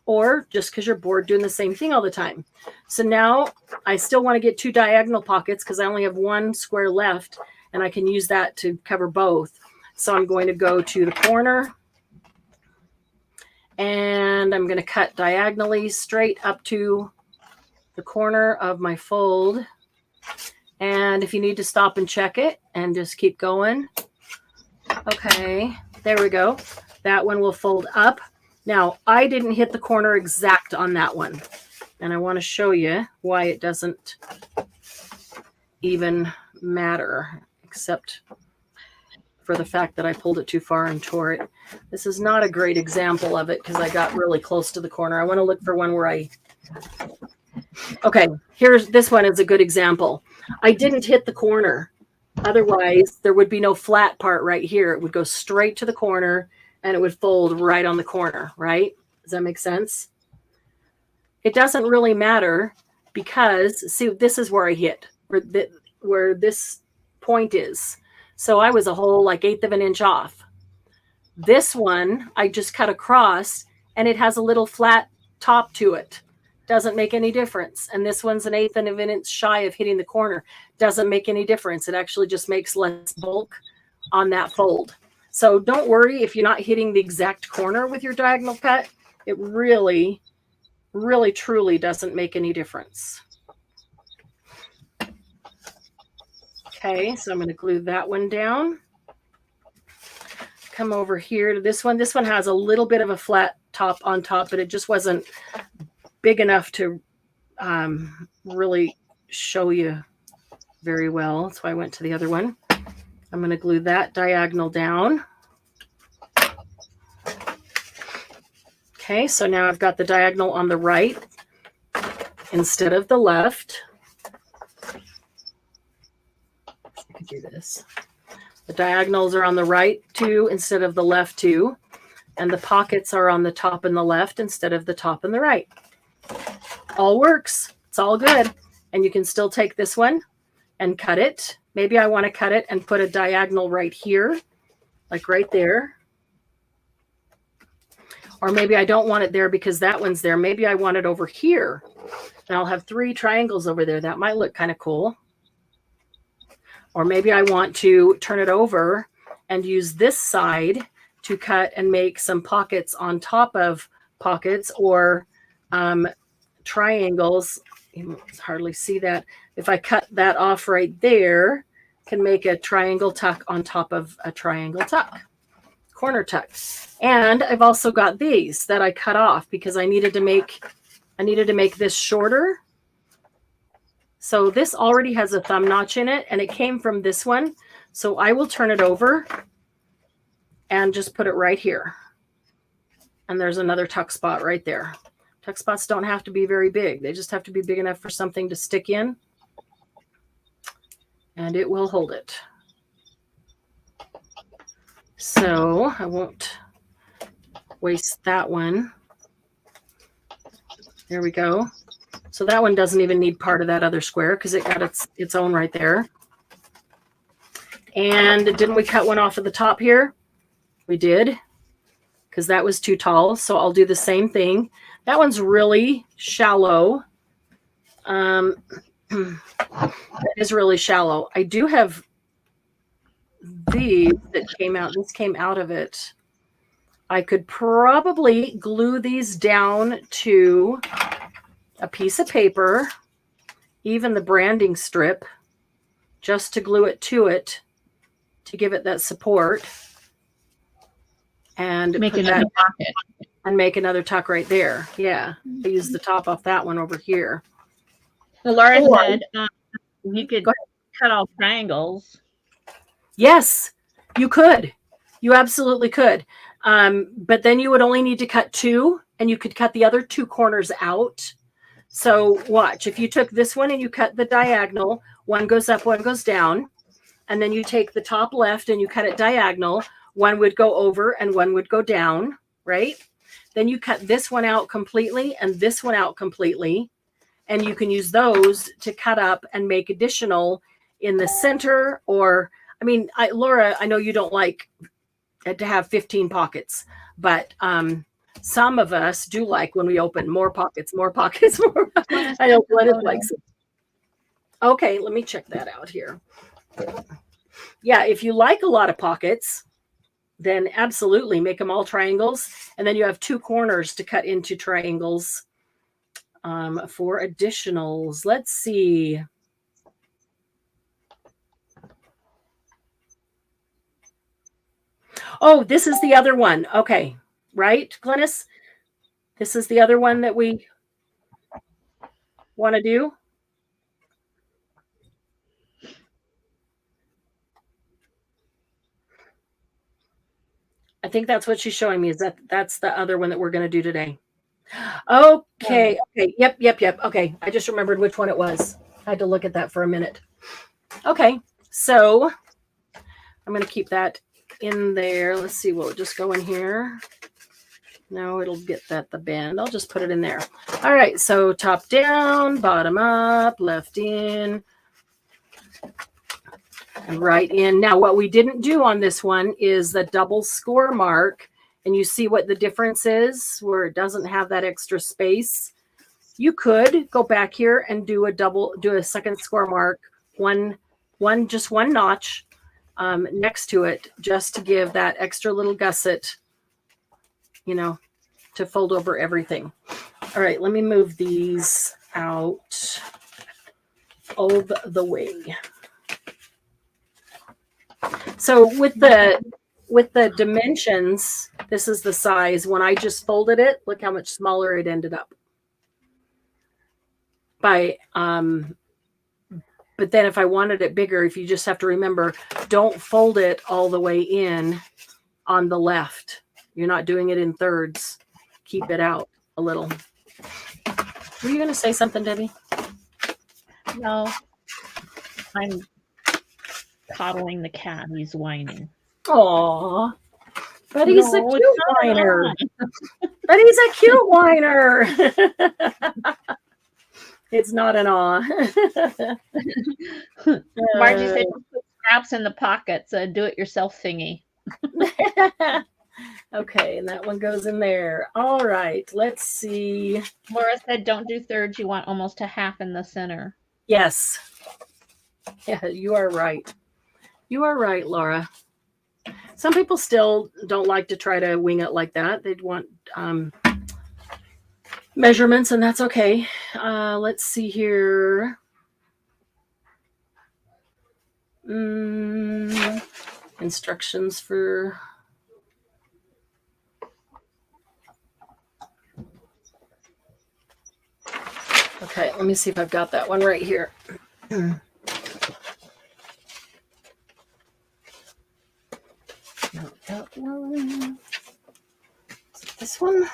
Or just because you're bored doing the same thing all the time. So now I still want to get two diagonal pockets because I only have one square left and I can use that to cover both. So I'm going to go to the corner and I'm going to cut diagonally straight up to the corner of my fold. And if you need to stop and check it and just keep going. Okay, there we go. That one will fold up. Now, I didn't hit the corner exact on that one. And I want to show you why it doesn't even matter, except for the fact that I pulled it too far and tore it. This is not a great example of it because I got really close to the corner. I want to look for one where okay, this one is a good example. I didn't hit the corner. Otherwise, there would be no flat part right here. It would go straight to the corner and it would fold right on the corner, right? Does that make sense? It doesn't really matter because, see, this is where I hit, where this point is. So I was a whole like 1/8 of an inch off. This one, I just cut across and it has a little flat top to it. Doesn't make any difference. And this one's 1/8 of an inch shy of hitting the corner. Doesn't make any difference. It actually just makes less bulk on that fold. So don't worry if you're not hitting the exact corner with your diagonal cut. It really, really, truly doesn't make any difference. Okay, so I'm going to glue that one down. Come over here to this one. This one has a little bit of a flat top on top, but it just wasn't big enough to really show you very well. That's why I went to the other one. I'm going to glue that diagonal down. Okay, so now I've got the diagonal on the right instead of the left. I could do this. The diagonals are on the right too instead of the left too. And the pockets are on the top and the left instead of the top and the right. All works. It's all good. And you can still take this one and cut it. Maybe I want to cut it and put a diagonal right here, like right there. Or maybe I don't want it there because that one's there. Maybe I want it over here. And I'll have 3 triangles over there. That might look kind of cool. Or maybe I want to turn it over and use this side to cut and make some pockets on top of pockets or triangles you can hardly see that. If I cut that off right there, can make a triangle tuck on top of a triangle tuck, corner tuck. And I've also got these that I cut off because I needed to make this shorter. So this already has a thumb notch in it, and it came from this one. So I will turn it over and just put it right here. And there's another tuck spot right there. Tuck spots don't have to be very big. They just have to be big enough for something to stick in. And it will hold it. So I won't waste that one. There we go. So that one doesn't even need part of that other square because it got its own right there. And didn't we cut one off at the top here? We did, because that was too tall. So I'll do the same thing. That one's really shallow. It is really shallow. I do have these that came out. This came out of it. I could probably glue these down to a piece of paper, even the branding strip, just to glue it to give it that support. And make another pocket. And make another tuck right there. Yeah. I use the top off that one over here. Well, Laura said you could cut all triangles. Yes, you could. You absolutely could. But then you would only need to cut 2, and you could cut the other 2 corners out. So watch, if you took this one and you cut the diagonal, one goes up, one goes down, and then you take the top left and you cut it diagonal, one would go over and one would go down, right? Then you cut this one out completely and this one out completely, and you can use those to cut up and make additional in the center. Or, I mean, Laura, I know you don't like to have 15 pockets, but some of us do like when we open more pockets, more. I know Glennis likes it. Okay, let me check that out here. Yeah, if you like a lot of pockets, then absolutely make them all triangles. And then you have 2 corners to cut into triangles for additionals. Let's see. Oh, this is the other one. Okay. Right, Glennis? This is the other one that we want to do. I think that's what she's showing me, is that's the other one that we're going to do today. Okay. Okay. Yep. Okay. I just remembered which one it was. I had to look at that for a minute. Okay. So I'm going to keep that in there. Let's see. Will it just go in here? No, it'll get the bend. I'll just put it in there. All right. So top down, bottom up, left in, and right in. Now, what we didn't do on this one is the double score mark. And you see what the difference is where it doesn't have that extra space. You could go back here and do a second score mark, just one notch next to it, just to give that extra little gusset, to fold over everything. All right, let me move these out of the way. So with the dimensions, this is the size. When I just folded it, look how much smaller it ended up. But then if I wanted it bigger, if you just have to remember, don't fold it all the way in on the left. You're not doing it in thirds. Keep it out a little. Were you going to say something, Debbie? No, I'm coddling the cat. He's whining. Aw, but he's a cute whiner. But he's a cute whiner. It's not an awe. Margie said put scraps in the pockets, a do-it-yourself thingy. Okay, and that one goes in there. All right, let's see. Laura said don't do thirds. You want almost a half in the center. Yes. Yeah, you are right. You are right, Laura. Some people still don't like to try to wing it like that. They'd want measurements, and that's okay. Let's see here. Instructions for... Okay, let me see if I've got that one right here. Not that one. Is it this one?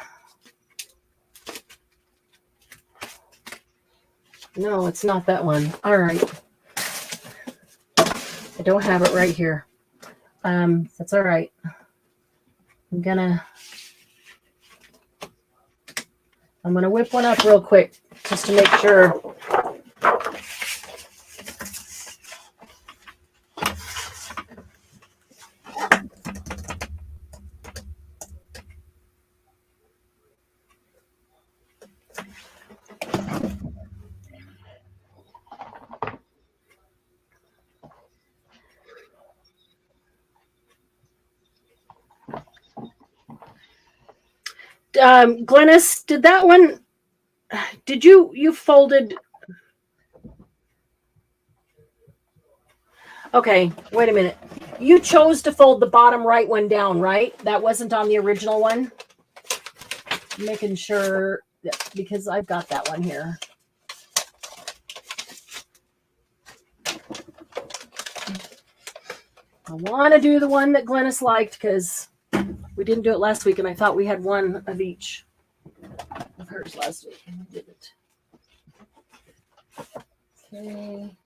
No, it's not that one. All right. I don't have it right here. That's all right. I'm gonna whip one up real quick just to make sure. Glennis, did that one? Did you folded? Okay, wait a minute. You chose to fold the bottom right one down, right? That wasn't on the original one. Making sure that, because I've got that one here. I want to do the one that Glennis liked because we didn't do it last week, and I thought we had one of each of hers last week, and we didn't. Okay.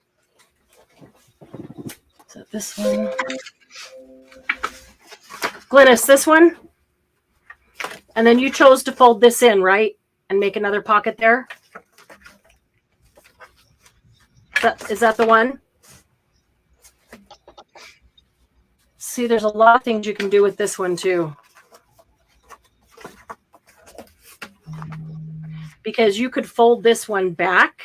Is that this one? Glennis, this one? And then you chose to fold this in, right? And make another pocket there? Is that the one? See, there's a lot of things you can do with this one too. Because you could fold this one back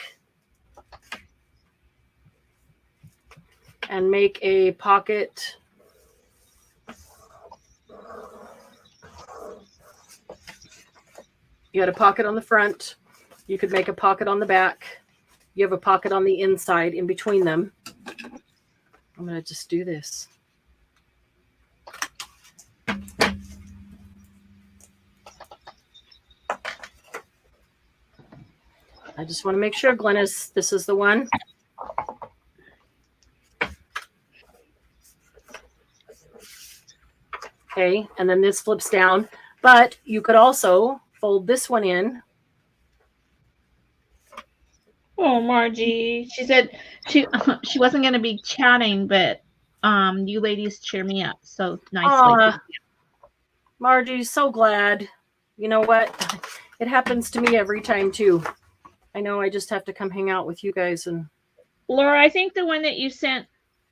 and make a pocket. You had a pocket on the front. You could make a pocket on the back. You have a pocket on the inside in between them. I'm going to just do this. I just want to make sure, Glennis, this is the one. Okay, and then this flips down. But you could also fold this one in. Oh, Margie. She said she wasn't going to be chatting, but you ladies cheer me up so nicely. Margie's so glad. You know what? It happens to me every time too. I know I just have to come hang out with you guys. And Laura, I think the one that you sent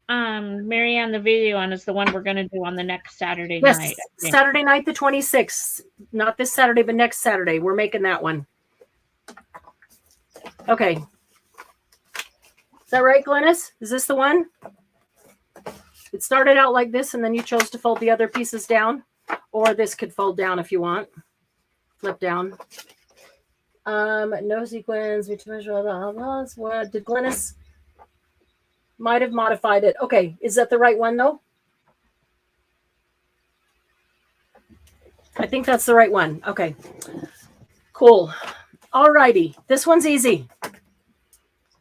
Marianne the video on is the one we're going to do on the next Saturday night. Saturday night, the 26th. Not this Saturday, but next Saturday. We're making that one. Okay. Is that right, Glennis? Is this the one? It started out like this, and then you chose to fold the other pieces down. Or this could fold down if you want. Flip down. No sequence. What did Glennis? Might have modified it. Okay, is that the right one though? I think that's the right one. Okay, cool. All righty, this one's easy.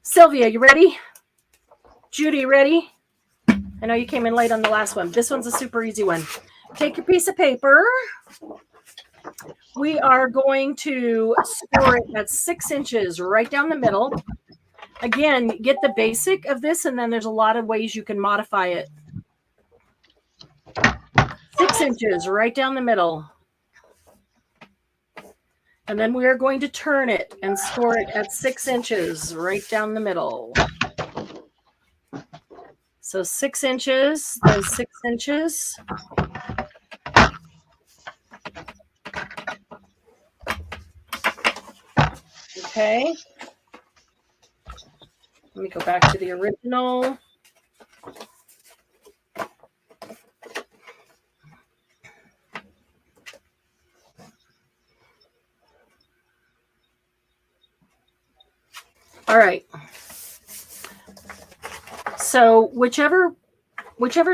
Sylvia, you ready? Judy, you ready? I know you came in late on the last one. This one's a super easy one. Take your piece of paper. We are going to score it at 6 inches right down the middle. Again, get the basic of this, and then there's a lot of ways you can modify it. 6 inches right down the middle. And then we are going to turn it and score it at 6 inches right down the middle. So 6 inches, those 6 inches. Okay. Let me go back to the original. All right. So whichever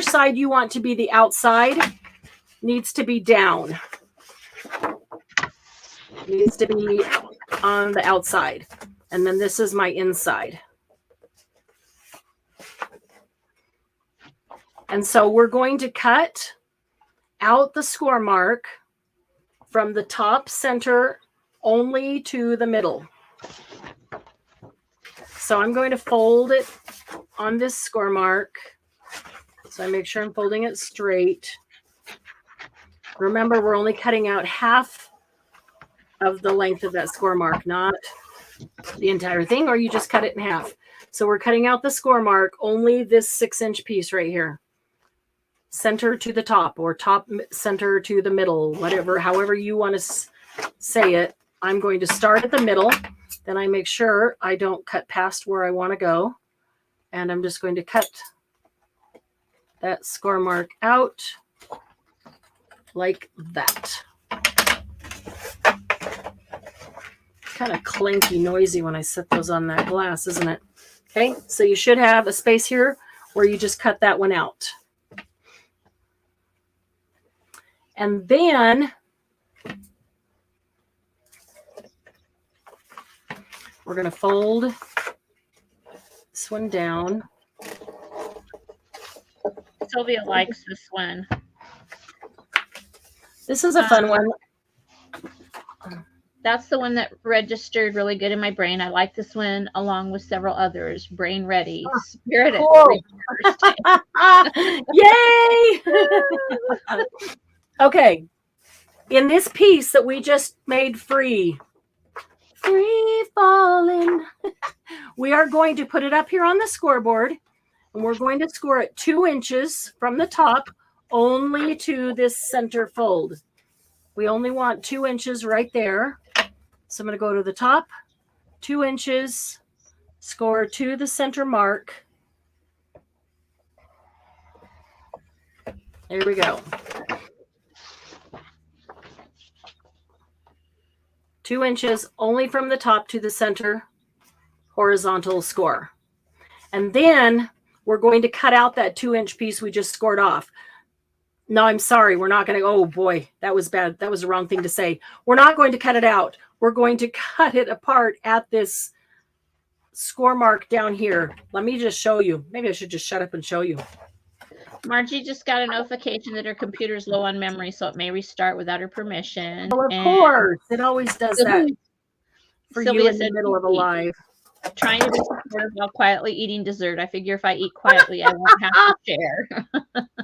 side you want to be the outside needs to be down. Needs to be on the outside. And then this is my inside. And so we're going to cut out the score mark from the top center only to the middle. So I'm going to fold it on this score mark. So I make sure I'm folding it straight. Remember, we're only cutting out half of the length of that score mark, not the entire thing, or you just cut it in half. So we're cutting out the score mark, only this 6-inch piece right here. Center to the top, or top center to the middle, whatever, however you want to say it. I'm going to start at the middle. Then I make sure I don't cut past where I want to go. And I'm just going to cut that score mark out like that. Kind of clanky, noisy when I set those on that glass, isn't it? Okay, so you should have a space here where you just cut that one out. And then we're going to fold this one down. Sylvia likes this one. This is a fun one. That's the one that registered really good in my brain. I like this one along with several others. Brain ready. Spirit at Cool. Yay! Okay. In this piece that we just made free falling, we are going to put it up here on the scoreboard, and we're going to score it 2 inches from the top only to this center fold. We only want 2 inches right there. So I'm going to go to the top, 2 inches, score to the center mark. There we go. 2 inches only from the top to the center horizontal score. And then we're going to cut out that 2-inch piece we just scored off. No, I'm sorry. We're not going to. Oh, boy, that was bad. That was the wrong thing to say. We're not going to cut it out. We're going to cut it apart at this score mark down here. Let me just show you. Maybe I should just shut up and show you. Margie just got a notification that her computer's low on memory, so it may restart without her permission. Well, of course. It always does that for Sylvia you in the said middle of a live. Trying to be supportive while quietly eating dessert. I figure if I eat quietly, I won't have to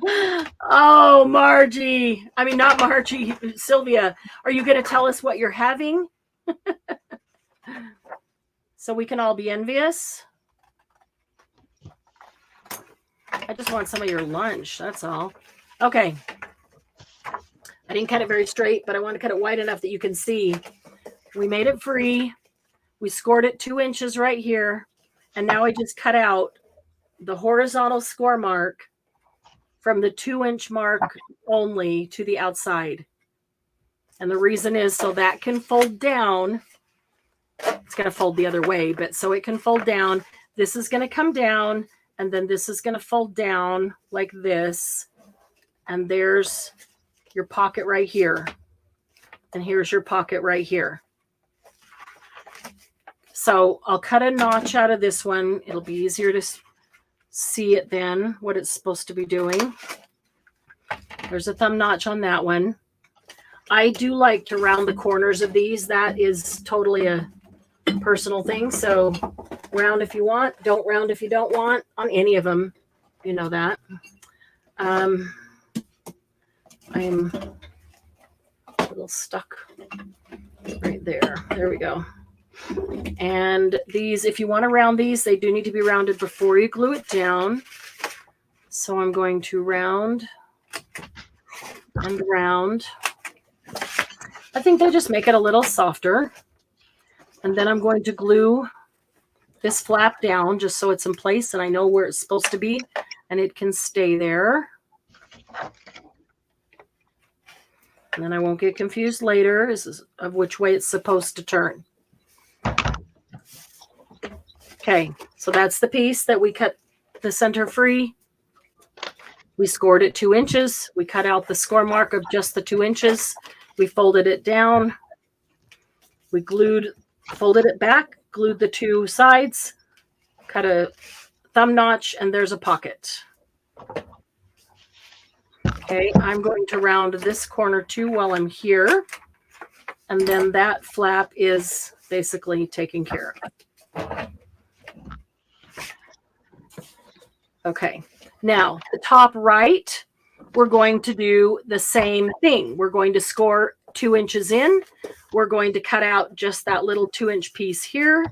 share. Oh, Margie. I mean, not Margie. Sylvia, are you going to tell us what you're having? So we can all be envious? I just want some of your lunch. That's all. Okay. I didn't cut it very straight, but I want to cut it wide enough that you can see. We made it free. We scored it 2 inches right here. And now I just cut out the horizontal score mark from the 2-inch mark only to the outside. And the reason is so that can fold down. It's going to fold the other way, but so it can fold down. This is going to come down, and then this is going to fold down like this. And there's your pocket right here. And here's your pocket right here. So I'll cut a notch out of this one. It'll be easier to see it then, what it's supposed to be doing. There's a thumb notch on that one. I do like to round the corners of these. That is totally a personal thing. So round if you want, don't round if you don't want on any of them. You know that. I'm a little stuck right there. There we go. And these, if you want to round these, they do need to be rounded before you glue it down. So I'm going to round and round. I think they just make it a little softer. And then I'm going to glue this flap down just so it's in place and I know where it's supposed to be and it can stay there. And then I won't get confused later of which way it's supposed to turn. Okay, so that's the piece that we cut the center free. We scored it 2 inches. We cut out the score mark of just the 2 inches. We folded it down. We folded it back, glued the 2 sides, cut a thumb notch, and there's a pocket. Okay, I'm going to round this corner too while I'm here. And then that flap is basically taken care of. Okay, now the top right, we're going to do the same thing. We're going to score 2 inches in. We're going to cut out just that little 2-inch piece here.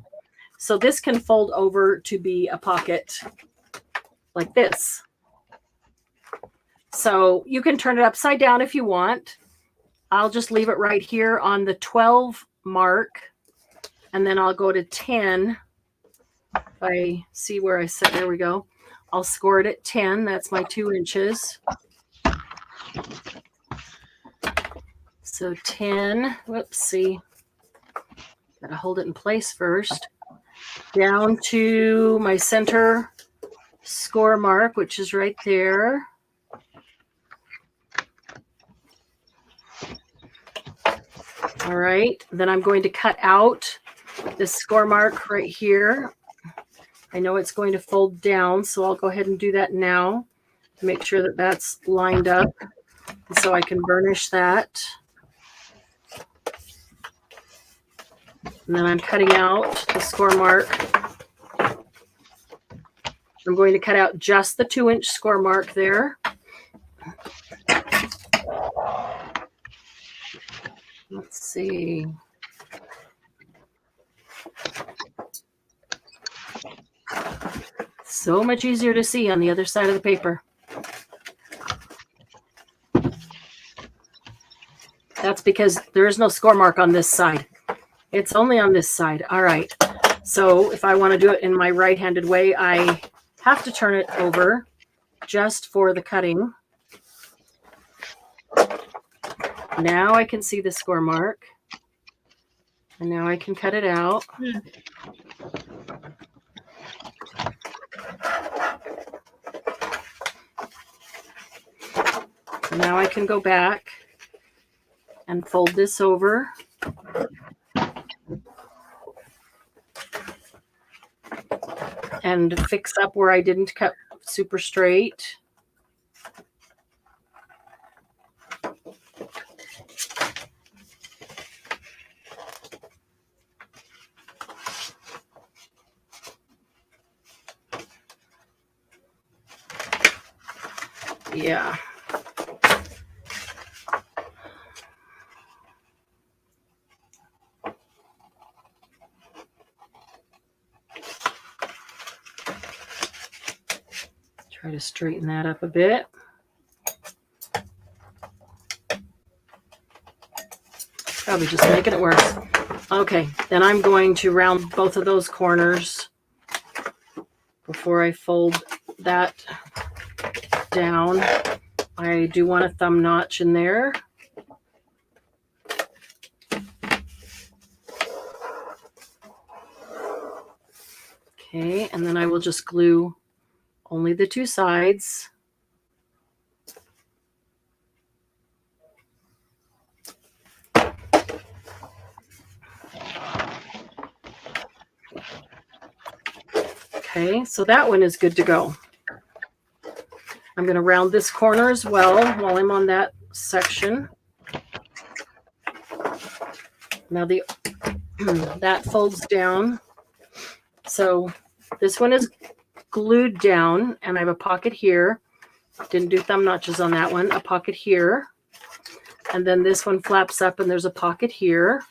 So this can fold over to be a pocket like this. So you can turn it upside down if you want. I'll just leave it right here on the 12 mark. And then I'll go to 10. If I see where I set, there we go. I'll score it at 10. That's my 2 inches. So 10, whoops, see. Gotta hold it in place first. Down to my center score mark, which is right there. All right, then I'm going to cut out this score mark right here. I know it's going to fold down, so I'll go ahead and do that now to make sure that that's lined up so I can burnish that. And then I'm cutting out the score mark. I'm going to cut out just the 2-inch score mark there. Let's see. So much easier to see on the other side of the paper. That's because there is no score mark on this side. It's only on this side. All right. So if I want to do it in my right-handed way, I have to turn it over just for the cutting. Now I can see the score mark. And now I can cut it out. So now I can go back and fold this over. And fix up where I didn't cut super straight. Yeah. Try to straighten that up a bit. Probably just making it worse. Okay, then I'm going to round both of those corners before I fold that down. I do want a thumb notch in there. Okay, and then I will just glue only the 2 sides. Okay, so that one is good to go. I'm going to round this corner as well while I'm on that section. Now that folds down. So this one is glued down and I have a pocket here. Didn't do thumb notches on that one. A pocket here. And then this one flaps up and there's a pocket here.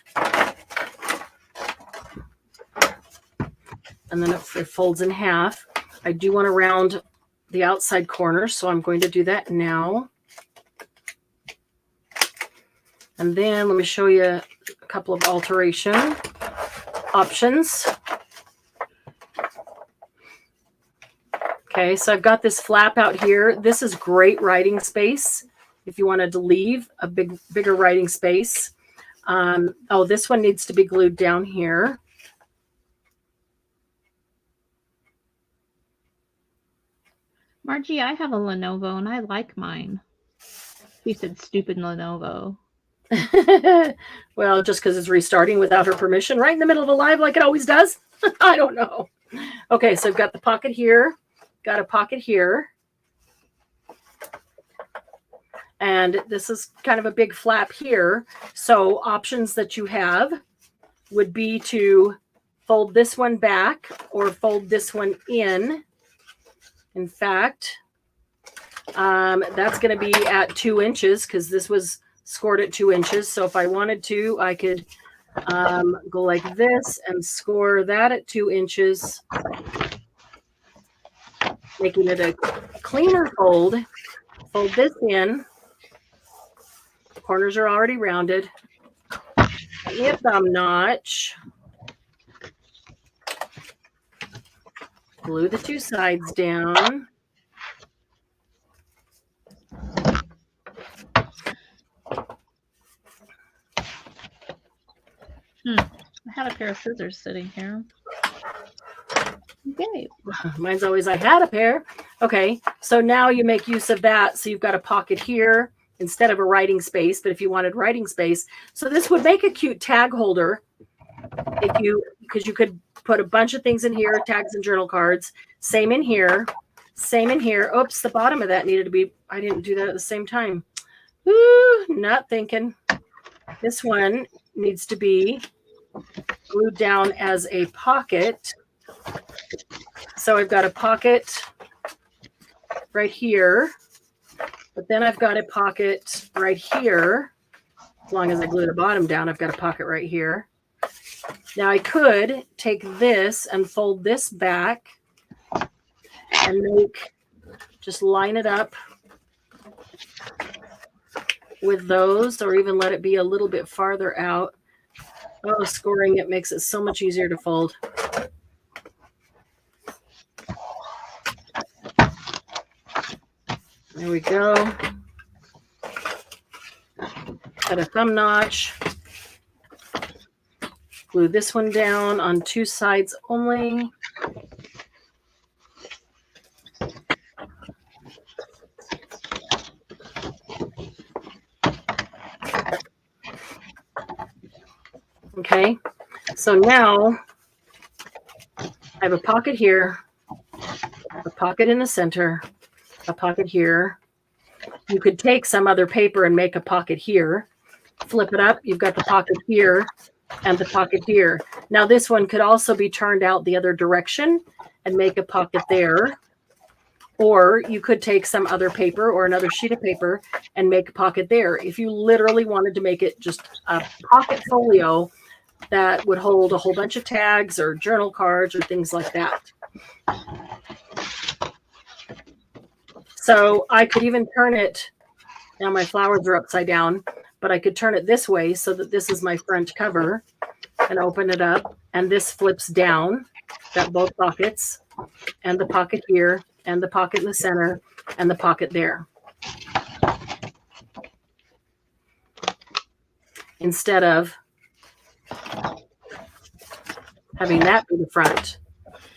And then it folds in half. I do want to round the outside corner, so I'm going to do that now. And then let me show you a couple of alteration options. Okay, so I've got this flap out here. This is great writing space if you wanted to leave a bigger writing space. Oh, this one needs to be glued down here. Margie, I have a Lenovo and I like mine. She said stupid Lenovo. Well, just because it's restarting without her permission right in the middle of a live like it always does. I don't know. Okay, so I've got the pocket here, got a pocket here. And this is kind of a big flap here. So options that you have would be to fold this one back or fold this one in. In fact, that's going to be at 2 inches because this was scored at 2 inches. So if I wanted to, I could go like this and score that at 2 inches, making it a cleaner fold. Fold this in. The corners are already rounded. Get me a thumb notch. Glue the 2 sides down. I had a pair of scissors sitting here. Okay. Mine's always, I had a pair. Okay, so now you make use of that. So you've got a pocket here instead of a writing space, but if you wanted writing space. So this would make a cute tag holder because you could put a bunch of things in here, tags and journal cards. Same in here. Same in here. Oops, the bottom of that needed to be, I didn't do that at the same time. Ooh, not thinking. This one needs to be glued down as a pocket. So I've got a pocket right here, but then I've got a pocket right here. As long as I glue the bottom down, I've got a pocket right here. Now I could take this and fold this back and just line it up with those, or even let it be a little bit farther out. Oh, scoring it makes it so much easier to fold. There we go. Got a thumb notch. Glue this one down on 2 sides only. Okay, so now I have a pocket here, a pocket in the center, a pocket here. You could take some other paper and make a pocket here. Flip it up, you've got the pocket here and the pocket here. Now this one could also be turned out the other direction and make a pocket there. Or you could take some other paper or another sheet of paper and make a pocket there. If you literally wanted to make it just a pocket folio that would hold a whole bunch of tags or journal cards or things like that. So I could even turn it, now my flowers are upside down, but I could turn it this way so that this is my front cover and open it up. And this flips down, got both pockets and the pocket here and the pocket in the center and the pocket there. Instead of having that be the front.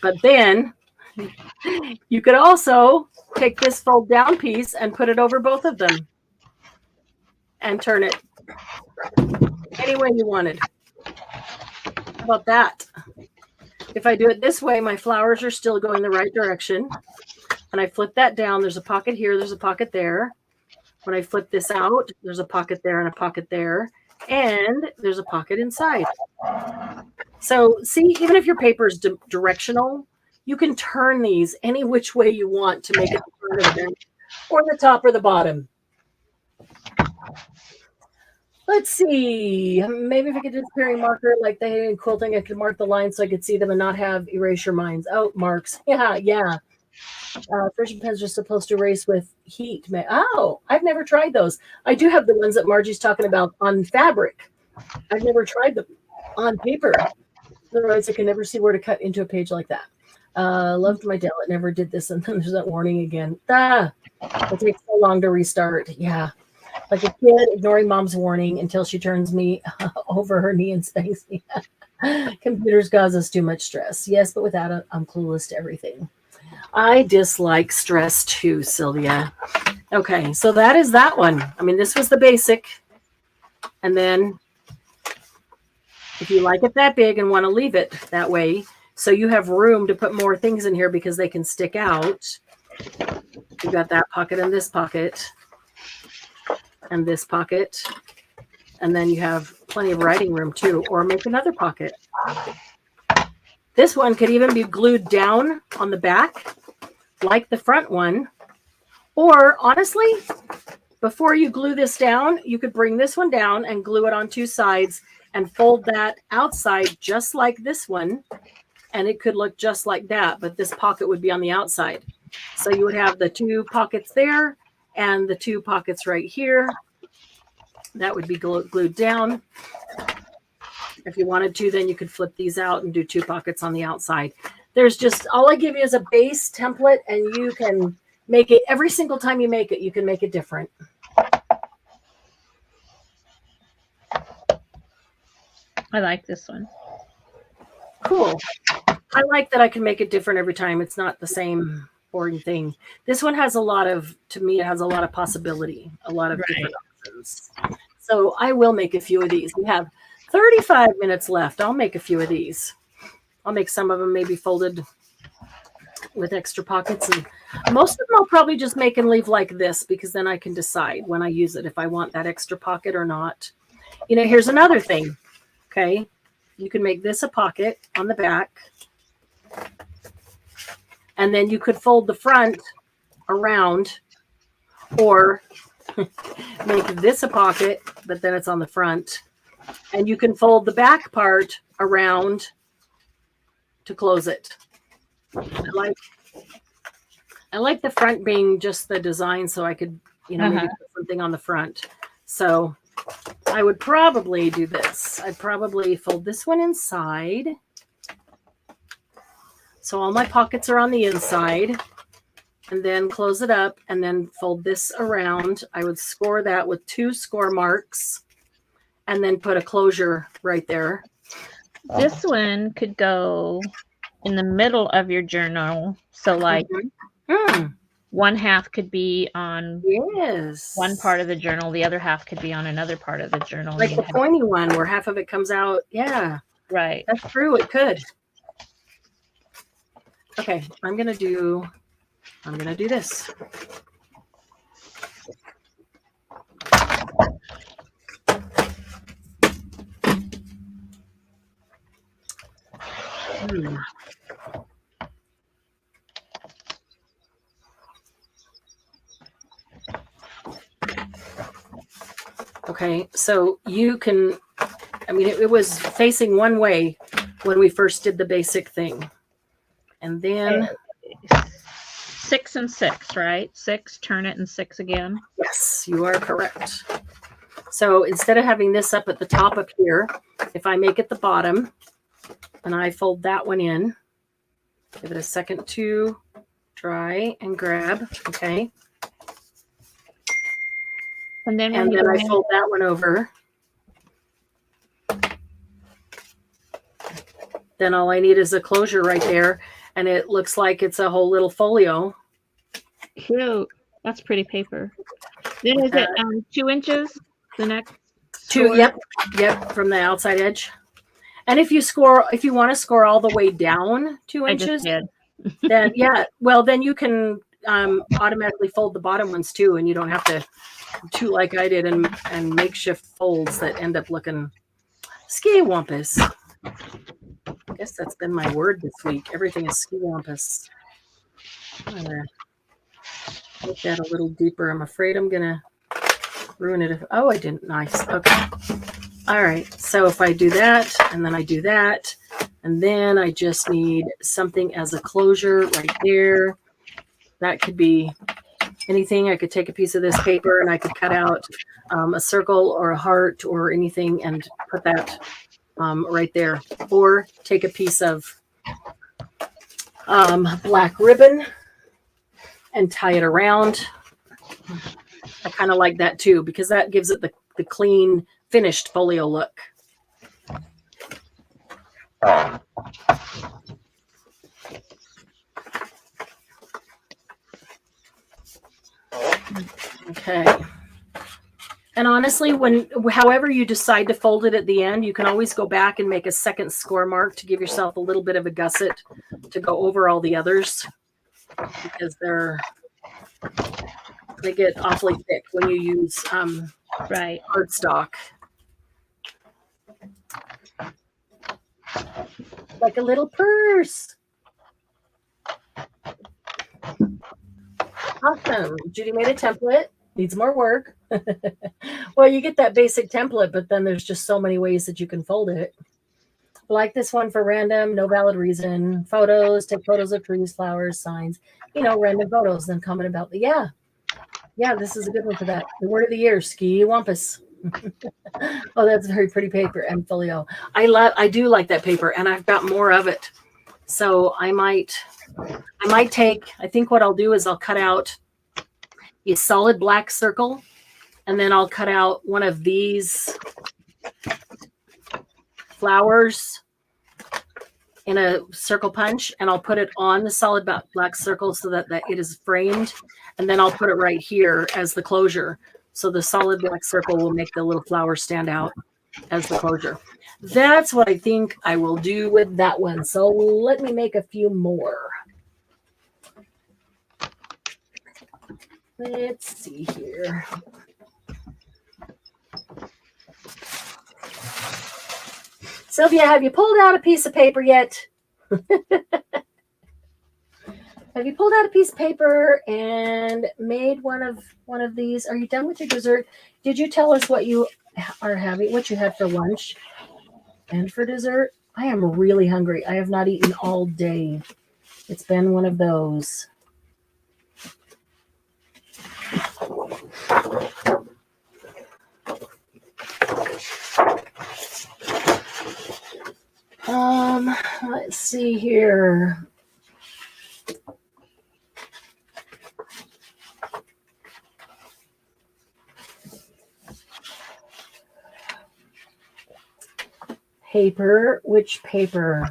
But then you could also take this fold down piece and put it over both of them and turn it any way you wanted. How about that? If I do it this way, my flowers are still going the right direction. And I flip that down, there's a pocket here, there's a pocket there. When I flip this out, there's a pocket there and a pocket there. And there's a pocket inside. So see, even if your paper is directional, you can turn these any which way you want to make it the front of them, or the top or the bottom. Let's see. Maybe if I could do a disappearing marker like they had in quilting, I could mark the lines so I could see them and not have erasure lines. Oh, marks. Yeah. Friction pens are supposed to erase with heat. Oh, I've never tried those. I do have the ones that Margie's talking about on fabric. I've never tried them on paper. Otherwise, I can never see where to cut into a page like that. Loved my Dell. It never did this, and then there's that warning again. It takes so long to restart. Yeah. Like a kid ignoring mom's warning until she turns me over her knee and spanks me. Computers cause us too much stress. Yes, but without it, I'm clueless to everything. I dislike stress too, Sylvia. Okay, so that is that one. I mean, this was the basic. And then if you like it that big and want to leave it that way, so you have room to put more things in here because they can stick out. You got that pocket and this pocket and this pocket. And then you have plenty of writing room too, or make another pocket. This one could even be glued down on the back like the front one. Or honestly, before you glue this down, you could bring this one down and glue it on two sides and fold that outside just like this one. And it could look just like that, but this pocket would be on the outside. So you would have the two pockets there and the two pockets right here. That would be glued down. If you wanted to, then you could flip these out and do two pockets on the outside. There's just, all I give you is a base template, and you can make it every single time you make it, you can make it different. I like this one. Cool. I like that I can make it different every time. It's not the same boring thing. This one has a lot of, to me, it has a lot of possibility, a lot of different options. So I will make a few of these. We have 35 minutes left. I'll make a few of these. I'll make some of them maybe folded with extra pockets. And most of them I'll probably just make and leave like this, because then I can decide when I use it if I want that extra pocket or not. You know, here's another thing. Okay. You can make this a pocket on the back. And then you could fold the front around, or make this a pocket, but then it's on the front. And you can fold the back part around to close it. I like the front being just the design, so I could, you know, maybe put something on the front. So I would probably do this. I'd probably fold this one inside. So all my pockets are on the inside, and then close it up and then fold this around. I would score that with 2 score marks and then put a closure right there. This one could go in the middle of your journal. So like one half could be on one part of the journal. The other half could be on another part of the journal. Like the pointy one where half of it comes out. Yeah. Right. That's true. It could. Okay. I'm going to do this. Okay, so you can, I mean, it was facing one way when we first did the basic thing. And then 6 and 6, right? 6, turn it, and 6 again. Yes, you are correct. So instead of having this up at the top up here, if I make it the bottom and I fold that one in, give it a second to dry and grab. Okay. And then I fold that one over. Then all I need is a closure right there. And it looks like it's a whole little folio. Cute. That's pretty paper. Then is it 2 inches? The next 2, yep, from the outside edge. And if you want to score all the way down 2 inches, then then you can automatically fold the bottom ones too, and you don't have to do like I did and makeshift folds that end up looking ski-wampus. I guess that's been my word this week. Everything is ski-wampus. I'm gonna make that a little deeper. I'm afraid I'm gonna ruin it. Oh, I didn't. Nice. Okay. All right. So if I do that, and then I do that, and then I just need something as a closure right there. That could be anything. I could take a piece of this paper and I could cut out a circle or a heart or anything and put that right there. Or take a piece of black ribbon and tie it around. I kind of like that too, because that gives it the clean, finished folio look. Okay. And honestly, however you decide to fold it at the end, you can always go back and make a second score mark to give yourself a little bit of a gusset to go over all the others, because they get awfully thick when you use Right. cardstock. Like a little purse. Awesome. Judy made a template. Needs more work. Well, you get that basic template, but then there's just so many ways that you can fold it. Like this one for random, no valid reason. Photos, take photos of trees, flowers, signs, random photos. Then comment about yeah, this is a good one for that. The word of the year, ski wampus. Oh, that's very pretty paper. And folio. I do like that paper, and I've got more of it. So I might take, I think what I'll do is I'll cut out a solid black circle, and then I'll cut out one of these flowers in a circle punch, and I'll put it on the solid black circle so that it is framed, and then I'll put it right here as the closure. So the solid black circle will make the little flower stand out as the closure. That's what I think I will do with that one. So let me make a few more. Let's see here. Sylvia, have you pulled out a piece of paper yet? Have you pulled out a piece of paper and made one of these? Are you done with your dessert? Did you tell us what you are having, what you had for lunch and for dessert? I am really hungry. I have not eaten all day. It's been one of those. Let's see here. Paper, which paper?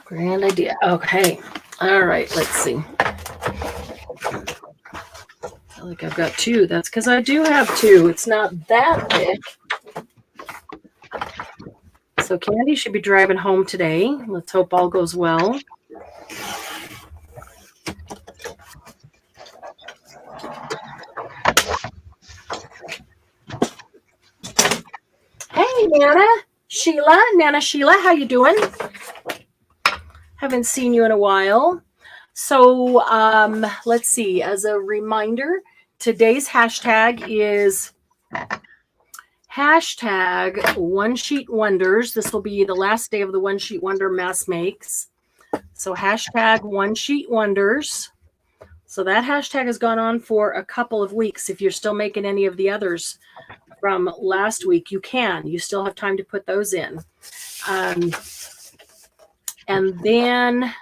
Grand idea. Okay. All right. Let's see. I feel like I've got two. That's because I do have two. It's not that thick. So Candy should be driving home today. Let's hope all goes well. Hey, Nana Sheila, how you doing? Haven't seen you in a while. So let's see. As a reminder, today's hashtag is hashtag One Sheet Wonders. This will be the last day of the One Sheet Wonder mass makes. So hashtag One Sheet Wonders. So that hashtag has gone on for a couple of weeks. If you're still making any of the others from last week, you can. You still have time to put those in. And then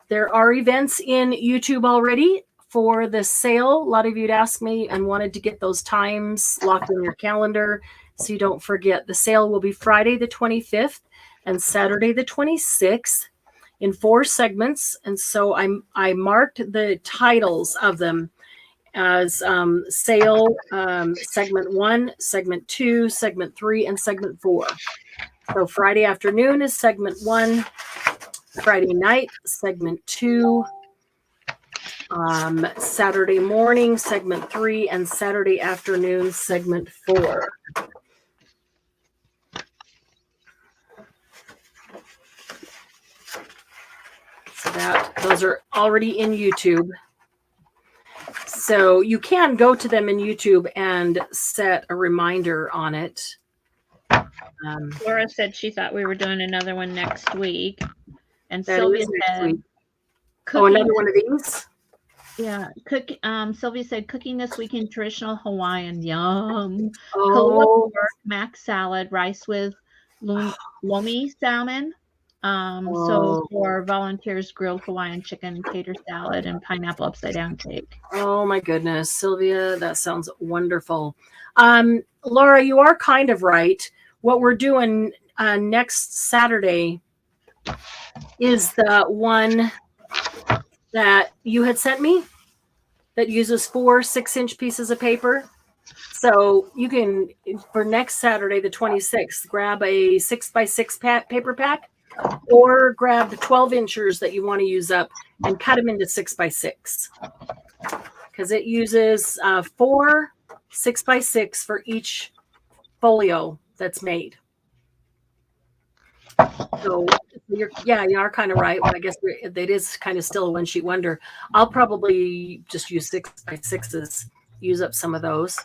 there are events in YouTube already for the sale. A lot of you had asked me and wanted to get those times locked in your calendar so you don't forget. The sale will be Friday the 25th and Saturday the 26th in 4 segments. And so I marked the titles of them as sale, segment 1, segment 2, segment 3, and segment 4. So Friday afternoon is segment 1, Friday night, segment 2, Saturday morning, segment 3, and Saturday afternoon, segment 4. So those are already in YouTube. So you can go to them in YouTube and set a reminder on it. Laura said she thought we were doing another one next week. And That Sylvia is next said, week. Oh, another one of these? Yeah. Sylvia said, cooking this week in traditional Hawaiian. Yum. Oh, Mac salad, rice with lomi salmon, So for volunteers, grilled Hawaiian chicken, tater salad, and pineapple upside down cake. Oh my goodness, Sylvia, that sounds wonderful. Laura, you are kind of right. What we're doing next Saturday is the one that you had sent me that uses 4 6-inch pieces of paper. So you can, for next Saturday, the 26th, grab a 6x6 paper pack, or grab the 12 inchers that you want to use up and cut them into 6x6. Because it uses 4 6x6 for each folio that's made. So you are kind of right. Well, I guess it is kind of still a one-sheet wonder. I'll probably just use 6x6s, use up some of those.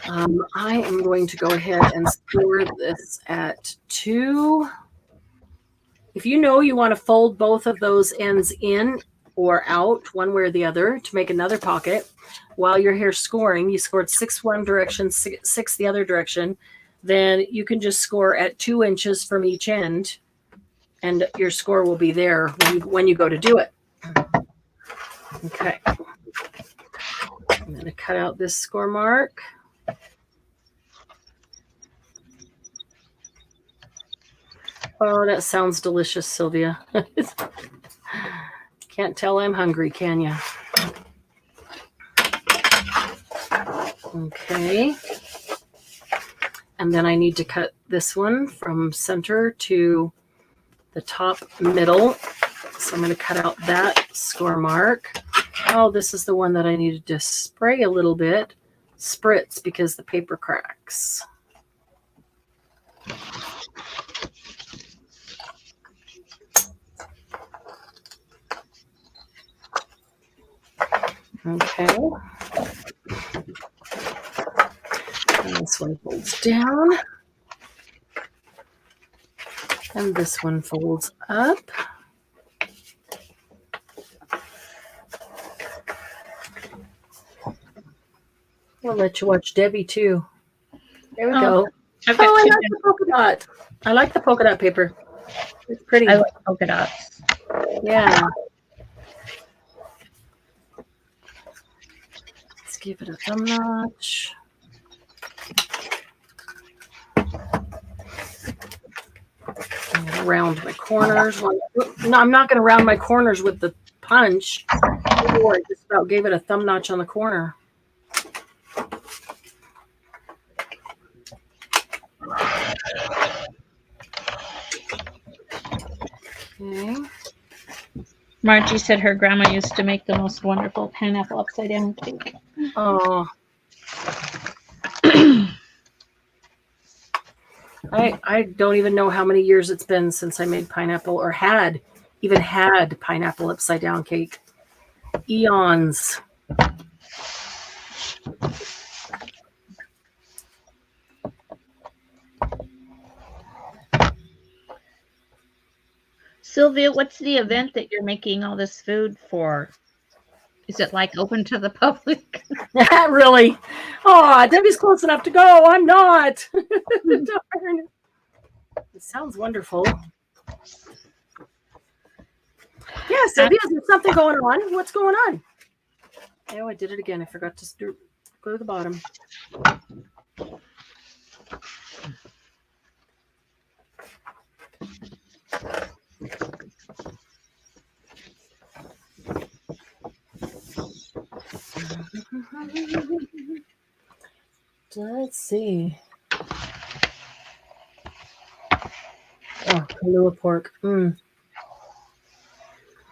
I am going to go ahead and score this at 2. If you know you want to fold both of those ends in or out, one way or the other, to make another pocket, while you're here scoring, you scored 6 one direction, 6 the other direction, then you can just score at 2 inches from each end, and your score will be there when you go to do it. Okay. I'm going to cut out this score mark. Oh, that sounds delicious, Sylvia. Can't tell I'm hungry, can you? Okay. And then I need to cut this one from center to the top middle. So I'm going to cut out that score mark. Oh, this is the one that I needed to spray a little bit. Spritz, because the paper cracks. Okay. And this one folds down. And this one folds up. I'll let you watch Debbie too. There we go. I like the polka dot. I like the polka dot paper. It's pretty. I like polka dots. Yeah. Let's give it a thumb notch. I'm gonna round my corners. No, I'm not going to round my corners with the punch. I just about gave it a thumb notch on the corner. Okay. Margie said her grandma used to make the most wonderful pineapple upside down cake. Oh. I don't even know how many years it's been since I made pineapple or even had pineapple upside down cake. Eons. Sylvia, what's the event that you're making all this food for? Is it like open to the public? Really? Oh, Debbie's close enough to go. I'm not. Darn. It sounds wonderful. Yeah, Sylvia, is there something going on? What's going on? Oh, I did it again. I forgot to go to the bottom. Let's see. Oh, Kahlua pork. I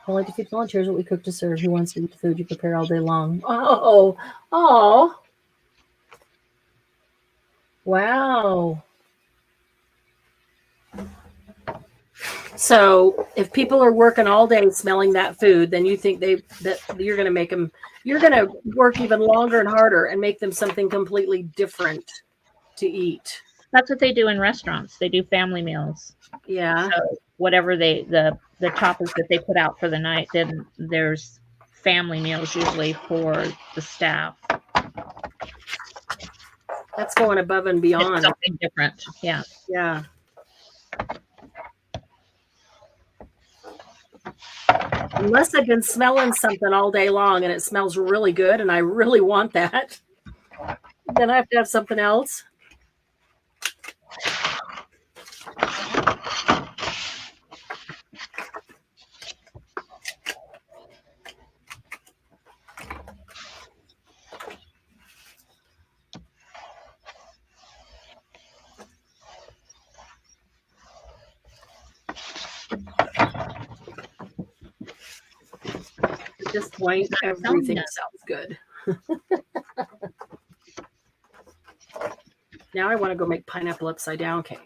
like to feed volunteers what we cook to serve. Who wants to eat the food you prepare all day long? Oh. Wow. So if people are working all day smelling that food, then you think that you're going to make them, you're going to work even longer and harder and make them something completely different to eat. That's what they do in restaurants. They do family meals. Yeah. So whatever the toppings that they put out for the night, then there's family meals usually for the staff. That's going above and beyond. It's something different. Yeah. Yeah. Unless I've been smelling something all day long and it smells really good and I really want that, then I have to have something else. At this point, everything sounds good. Now I want to go make pineapple upside down cake.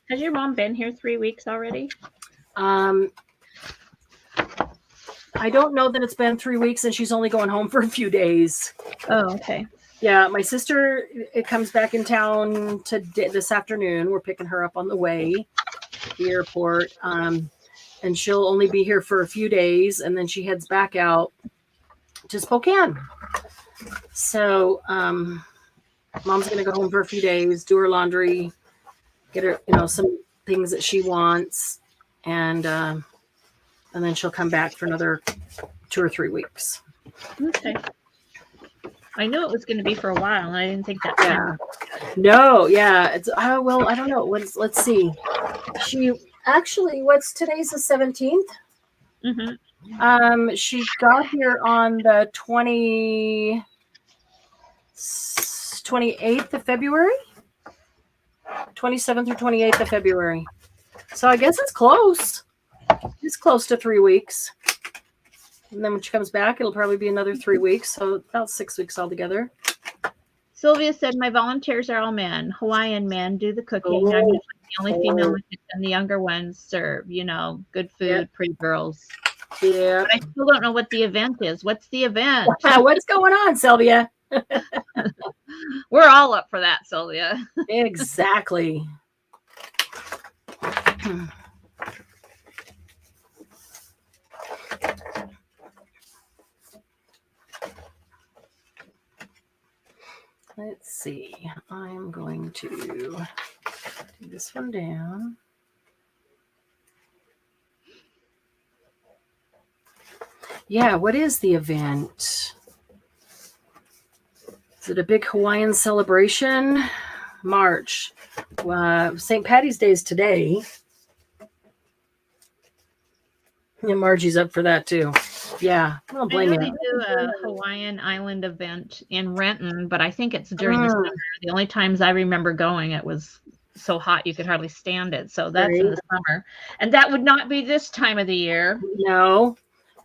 Has your mom been here 3 weeks already? I don't know that it's been 3 weeks, and she's only going home for a few days. Oh, okay. Yeah, my sister, it comes back in town today, this afternoon. We're picking her up on the way to the airport. And she'll only be here for a few days, and then she heads back out to Spokane. So mom's going to go home for a few days, do her laundry, get her, some things that she wants, and then she'll come back for another 2 or 3 weeks. Okay. I knew it was going to be for a while, and I didn't think that. Yeah. No, yeah. It's well, I don't know. Let's see. She actually, today's the 17th? Mm-hmm. She got here on the 28th of February. 27th or 28th of February. So I guess it's close. It's close to 3 weeks. And then when she comes back, it'll probably be another 3 weeks. So about 6 weeks altogether. Sylvia said, my volunteers are all men. Hawaiian men do the cooking. I'm usually the only female, and the younger ones serve, good food, pretty girls. Yeah. But I still don't know what the event is. What's the event? What's going on, Sylvia? We're all up for that, Sylvia. Exactly. Let's see. I'm going to do this one down. Yeah, what is the event? Is it a big Hawaiian celebration? March. St. Patty's Day is today. Yeah, Margie's up for that too. Yeah, I don't blame you. They do a Hawaiian island event in Renton, but I think it's during the summer. The only times I remember going, it was so hot you could hardly stand it. So that's in the summer. And that would not be this time of the year. No.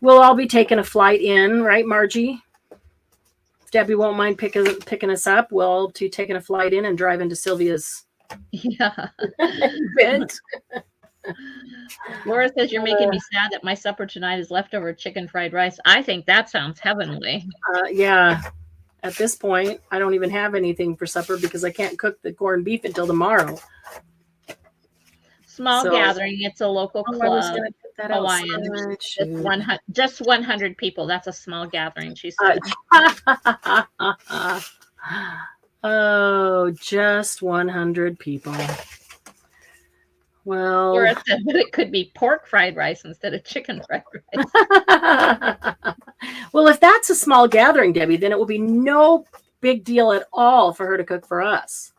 We'll all be taking a flight in, right, Margie? If Debbie won't mind picking us up, we'll all be taking a flight in and drive into Sylvia's event. Laura says, you're making me sad that my supper tonight is leftover chicken fried rice. I think that sounds heavenly. Yeah. At this point, I don't even have anything for supper because I can't cook the corned beef until tomorrow. Small gathering. It's a local club. Hawaiian. Just 100 people. That's a small gathering, she said. Oh, just 100 people. Well, Laura said that it could be pork fried rice instead of chicken fried rice. Well, if that's a small gathering, Debbie, then it will be no big deal at all for her to cook for us.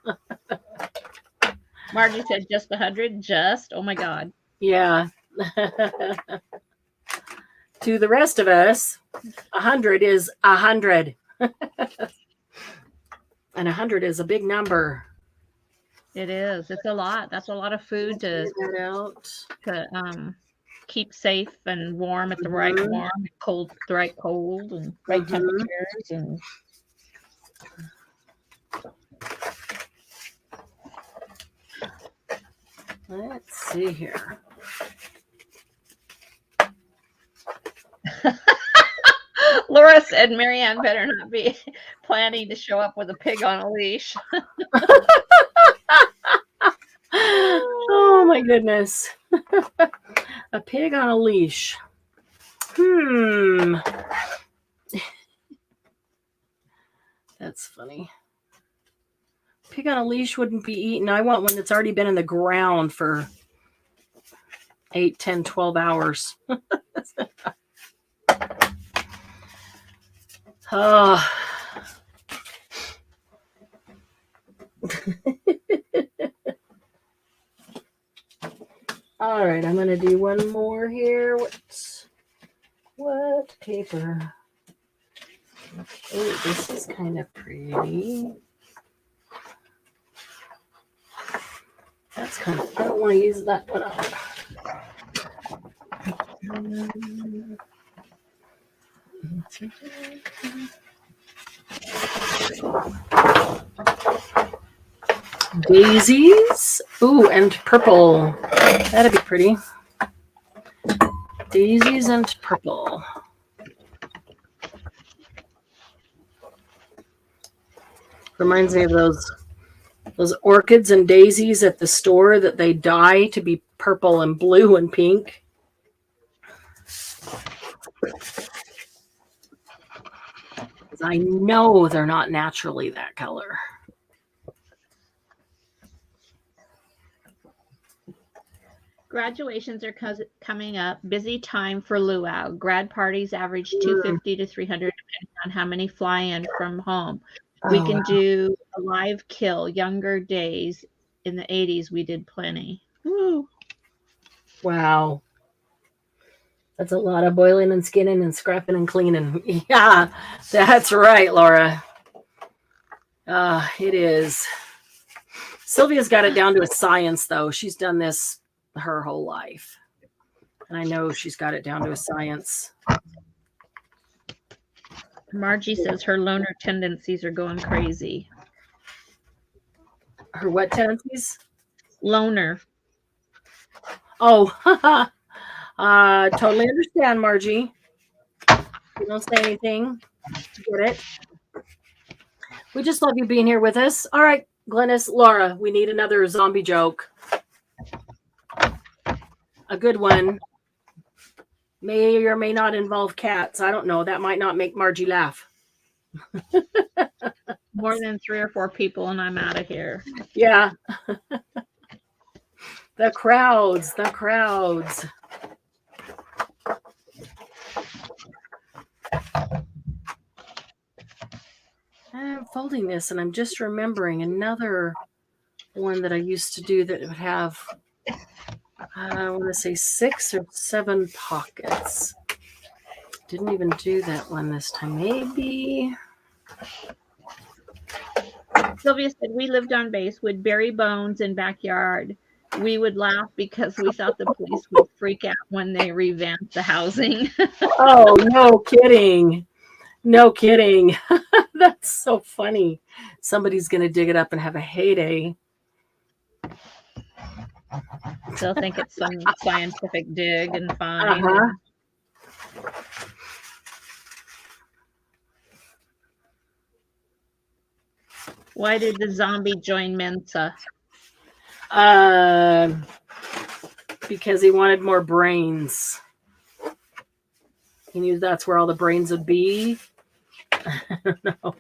Margie said just 100. Oh my God. Yeah. To the rest of us, 100 is 100. And 100 is a big number. It is. It's a lot. That's a lot of food to keep safe and warm at the right warm, cold, the right cold, and right temperatures. And let's see here. Laura said Marianne better not be planning to show up with a pig on a leash. Oh my goodness. A pig on a leash. That's funny. Pig on a leash wouldn't be eaten. I want one that's already been in the ground for 8, 10, 12 hours. Oh. All right, I'm going to do one more here. What paper? Oh, this is kind of pretty. That's kind of, I don't want to use that one up. Daisies. Ooh, and purple. That'd be pretty. Daisies and purple. Reminds me of those orchids and daisies at the store that they dye to be purple and blue and pink. I know they're not naturally that color. Graduations are coming up. Busy time for luau. Grad parties average 250 to 300 depending on how many fly in from home. We can do a live kill. Younger days in the 80s, we did plenty. Woo. Wow. That's a lot of boiling and skinning and scrapping and cleaning. Yeah, that's right, Laura. It is. Sylvia's got it down to a science, though. She's done this her whole life. And I know she's got it down to a science. Margie says her loner tendencies are going crazy. Her what tendencies? Loner. Oh, totally understand, Margie. You don't say anything. Get it? We just love you being here with us. All right, Glennis, Laura, we need another zombie joke. A good one. May or may not involve cats. I don't know. That might not make Margie laugh. More than 3 or 4 people and I'm out of here. Yeah. The crowds. I'm folding this and I'm just remembering another one that I used to do that would have, I want to say 6 or 7 pockets. Didn't even do that one this time. Maybe. Sylvia said we lived on base, would bury bones in backyard. We would laugh because we thought the police would freak out when they revamped the housing. Oh, no kidding. No kidding. That's so funny. Somebody's going to dig it up and have a heyday. They'll think it's some scientific dig and fine. Why did the zombie join Mensa? Because he wanted more brains. He knew that's where all the brains would be. I don't know.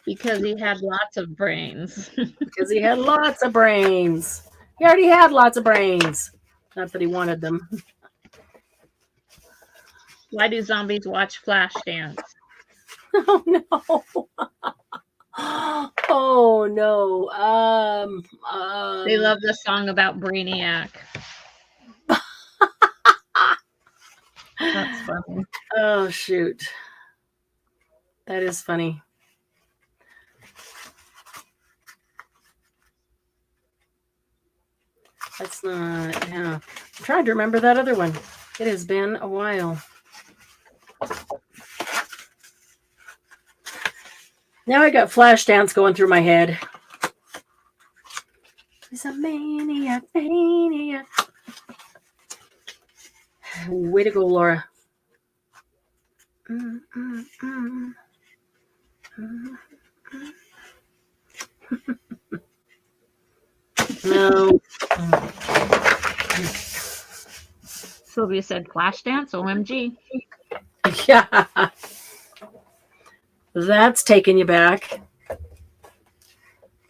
Because he had lots of brains. Because he had lots of brains. He already had lots of brains. Not that he wanted them. Why do zombies watch Flashdance? Oh, no. Oh, no. They love the song about Brainiac. That's funny. Oh, shoot. That is funny. That's not, yeah. I'm trying to remember that other one. It has been a while. Now I got Flashdance going through my head. He's a maniac. Way to go, Laura. No. Sylvia said Flashdance, OMG. Yeah. That's taking you back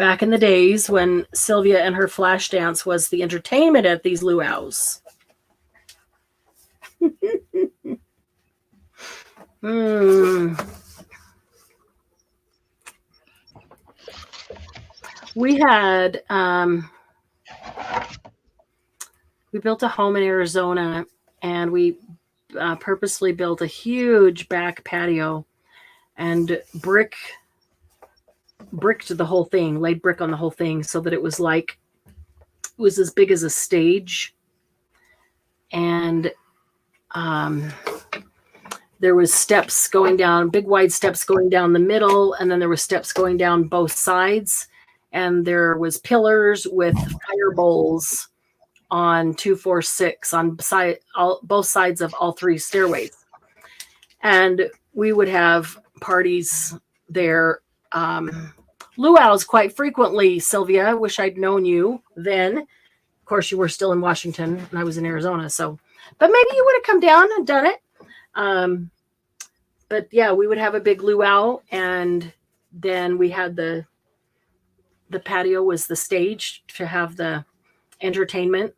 in the days when Sylvia and her flash dance was the entertainment at these luau's. We had we built a home in Arizona, and we purposely built a huge back patio and bricked the whole thing, laid brick on the whole thing, so that it was as big as a stage. And there was steps going down, big wide steps going down the middle, and then there were steps going down both sides, and there was pillars with fire bowls on 2, 4, 6 on both sides of all 3 stairways. And we would have parties there, luau's quite frequently. Sylvia, I wish I'd known you then. Of course, you were still in Washington and I was in Arizona, so but maybe you would have come down and done it. But yeah, we would have a big luau, and then we had the patio was the stage to have the entertainment,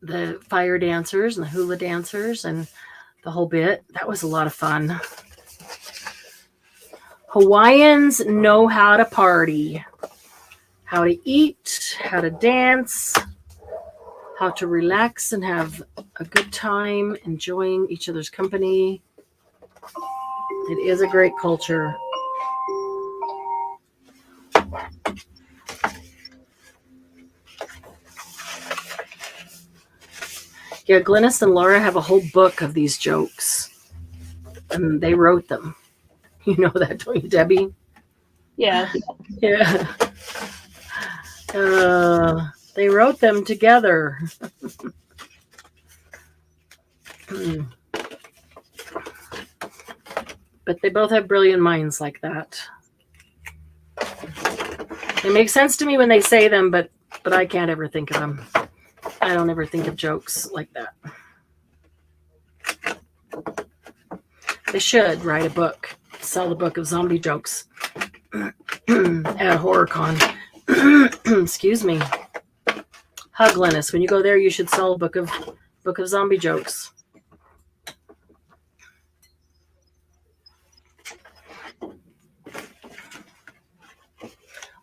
the fire dancers and the hula dancers and the whole bit. That was a lot of fun. Hawaiians know how to party, how to eat, how to dance, how to relax and have a good time, enjoying each other's company. It is a great culture. Yeah, Glynis and Laura have a whole book of these jokes, and they wrote them. You know that, don't you, Debbie? Yes. Yeah. They wrote them together. But they both have brilliant minds like that. They make sense to me when they say them, but I can't ever think of them. I don't ever think of jokes like that. They should write a book, sell the book of zombie jokes at HorrorCon. Excuse me. Hug Glynis. When you go there, you should sell a book of zombie jokes.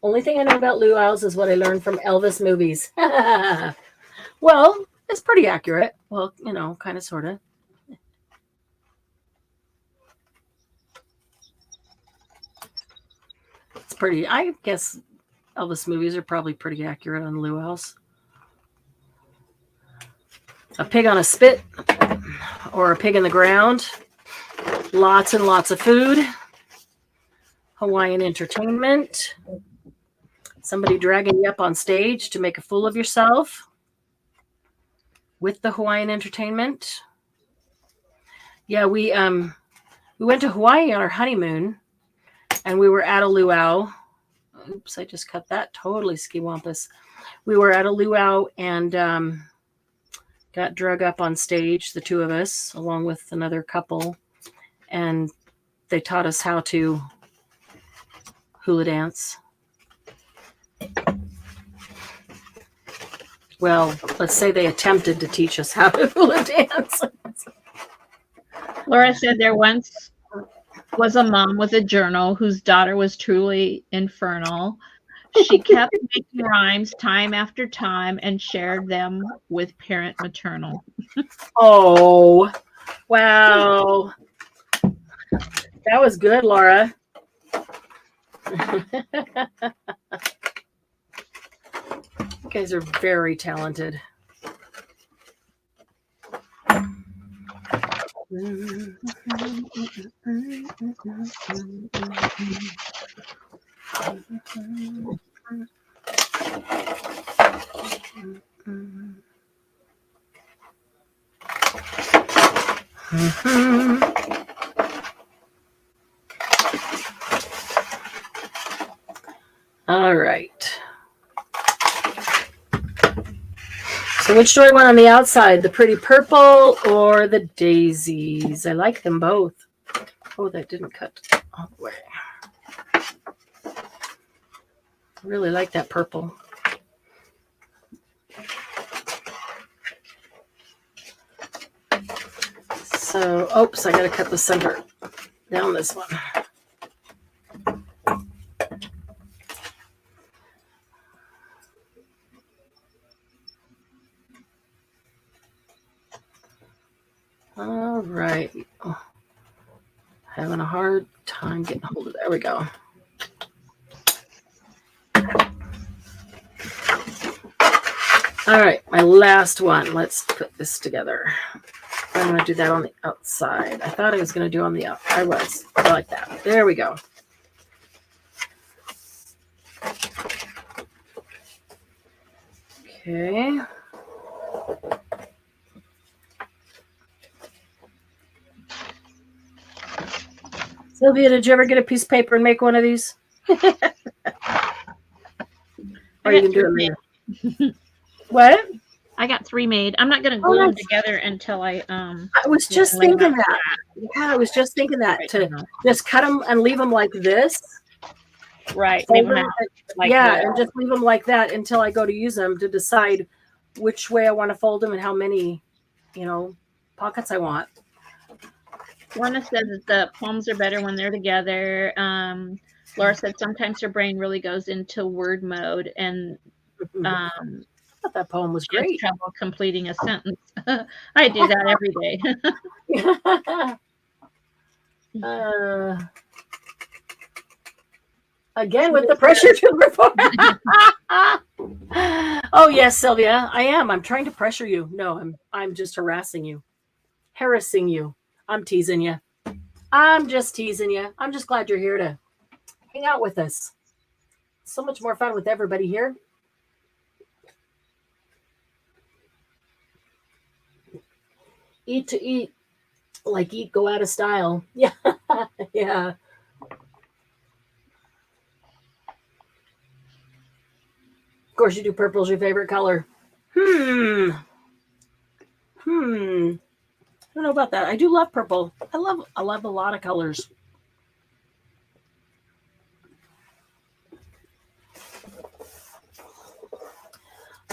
Only thing I know about luau's is what I learned from Elvis movies. Well, it's pretty accurate. Well, you know, kind of, sort of. It's pretty, I guess Elvis movies are probably pretty accurate on luau's. A pig on a spit or a pig in the ground. Lots and lots of food. Hawaiian entertainment. Somebody dragging you up on stage to make a fool of yourself with the Hawaiian entertainment. Yeah, we went to Hawaii on our honeymoon, and we were at a luau. Oops, I just cut that. Totally skiwampus. We were at a luau and got drug up on stage, the 2 of us, along with another couple, and they taught us how to hula dance. Well, let's say they attempted to teach us how to hula dance. Laura said there once was a mom with a journal whose daughter was truly infernal. She kept making rhymes time after time and shared them with parent maternal. Oh, wow. That was good, Laura. You guys are very talented. All right. So which do I want on the outside? The pretty purple or the daisies? I like them both. Oh, that didn't cut all the way. I really like that purple. So, oops, I got to cut the center down this one. All right. Oh, having a hard time getting hold of it. There we go. All right, my last one. Let's put this together. I'm going to do that on the outside. I thought I was going to do on the outside. I was. I like that. There we go. Okay. Sylvia, did you ever get a piece of paper and make one of these? Or you can do it later. What? I got 3 made. I'm not going to glue them together until I was just thinking that. Yeah, I was just thinking that to just cut them and leave them like this. Right. Leave them out like that. And just leave them like that until I go to use them to decide which way I want to fold them and how many, pockets I want. Lorna says that the poems are better when they're together. Laura said sometimes her brain really goes into word mode and I thought that poem was great. Trouble completing a sentence. I do that every day. Again with the pressure to perform. Oh yes, Sylvia, I am. I'm trying to pressure you. No, I'm just harassing you, I'm teasing you. I'm just teasing you. I'm just glad you're here to hang out with us. So much more fun with everybody here. Eat to eat, like eat, go out of style. Yeah, yeah. Of course, you do purple's your favorite color. I don't know about that. I do love purple. I love a lot of colors.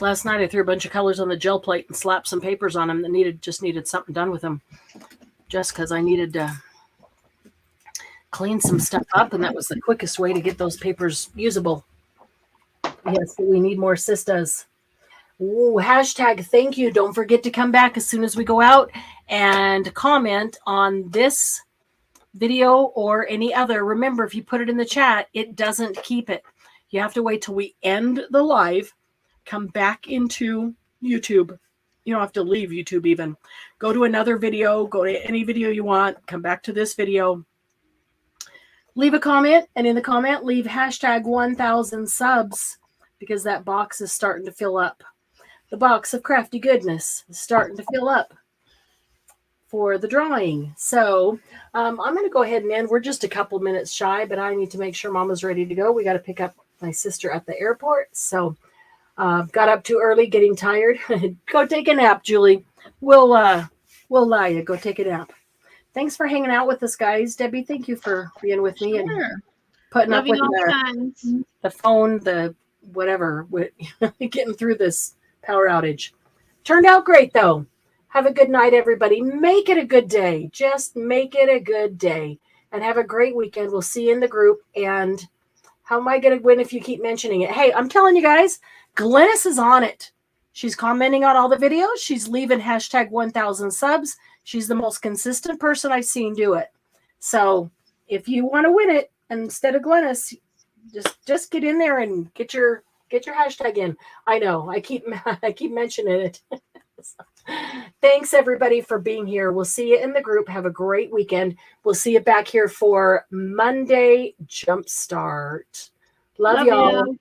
Last night I threw a bunch of colors on the gel plate and slapped some papers on them that just needed something done with them. Just because I needed to clean some stuff up, and that was the quickest way to get those papers usable. Yes, we need more sisters. Ooh, hashtag thank you. Don't forget to come back as soon as we go out and comment on this video or any other. Remember, if you put it in the chat, it doesn't keep it. You have to wait till we end the live, come back into YouTube. You don't have to leave YouTube even. Go to another video, go to any video you want, come back to this video. Leave a comment, and in the comment, leave hashtag 1000 subs because that box is starting to fill up. The box of crafty goodness is starting to fill up for the drawing. So I'm going to go ahead and end. We're just a couple minutes shy, but I need to make sure Mama's ready to go. We got to pick up my sister at the airport. So got up too early, getting tired. Go take a nap, Julie. We'll lie you. Go take a nap. Thanks for hanging out with us, guys. Debbie, thank you for being with me and putting up with the phone, the whatever, getting through this power outage. Turned out great, though. Have a good night, everybody. Make it a good day. Just make it a good day. And have a great weekend. We'll see you in the group. And how am I going to win if you keep mentioning it? Hey, I'm telling you guys, Glennis is on it. She's commenting on all the videos. She's leaving hashtag 1000 subs. She's the most consistent person I've seen do it. So if you want to win it, instead of Glennis, just get in there and get your hashtag in. I know I keep mentioning it. Thanks everybody for being here. We'll see you in the group. Have a great weekend. We'll see you back here for Monday Jumpstart. Love y'all.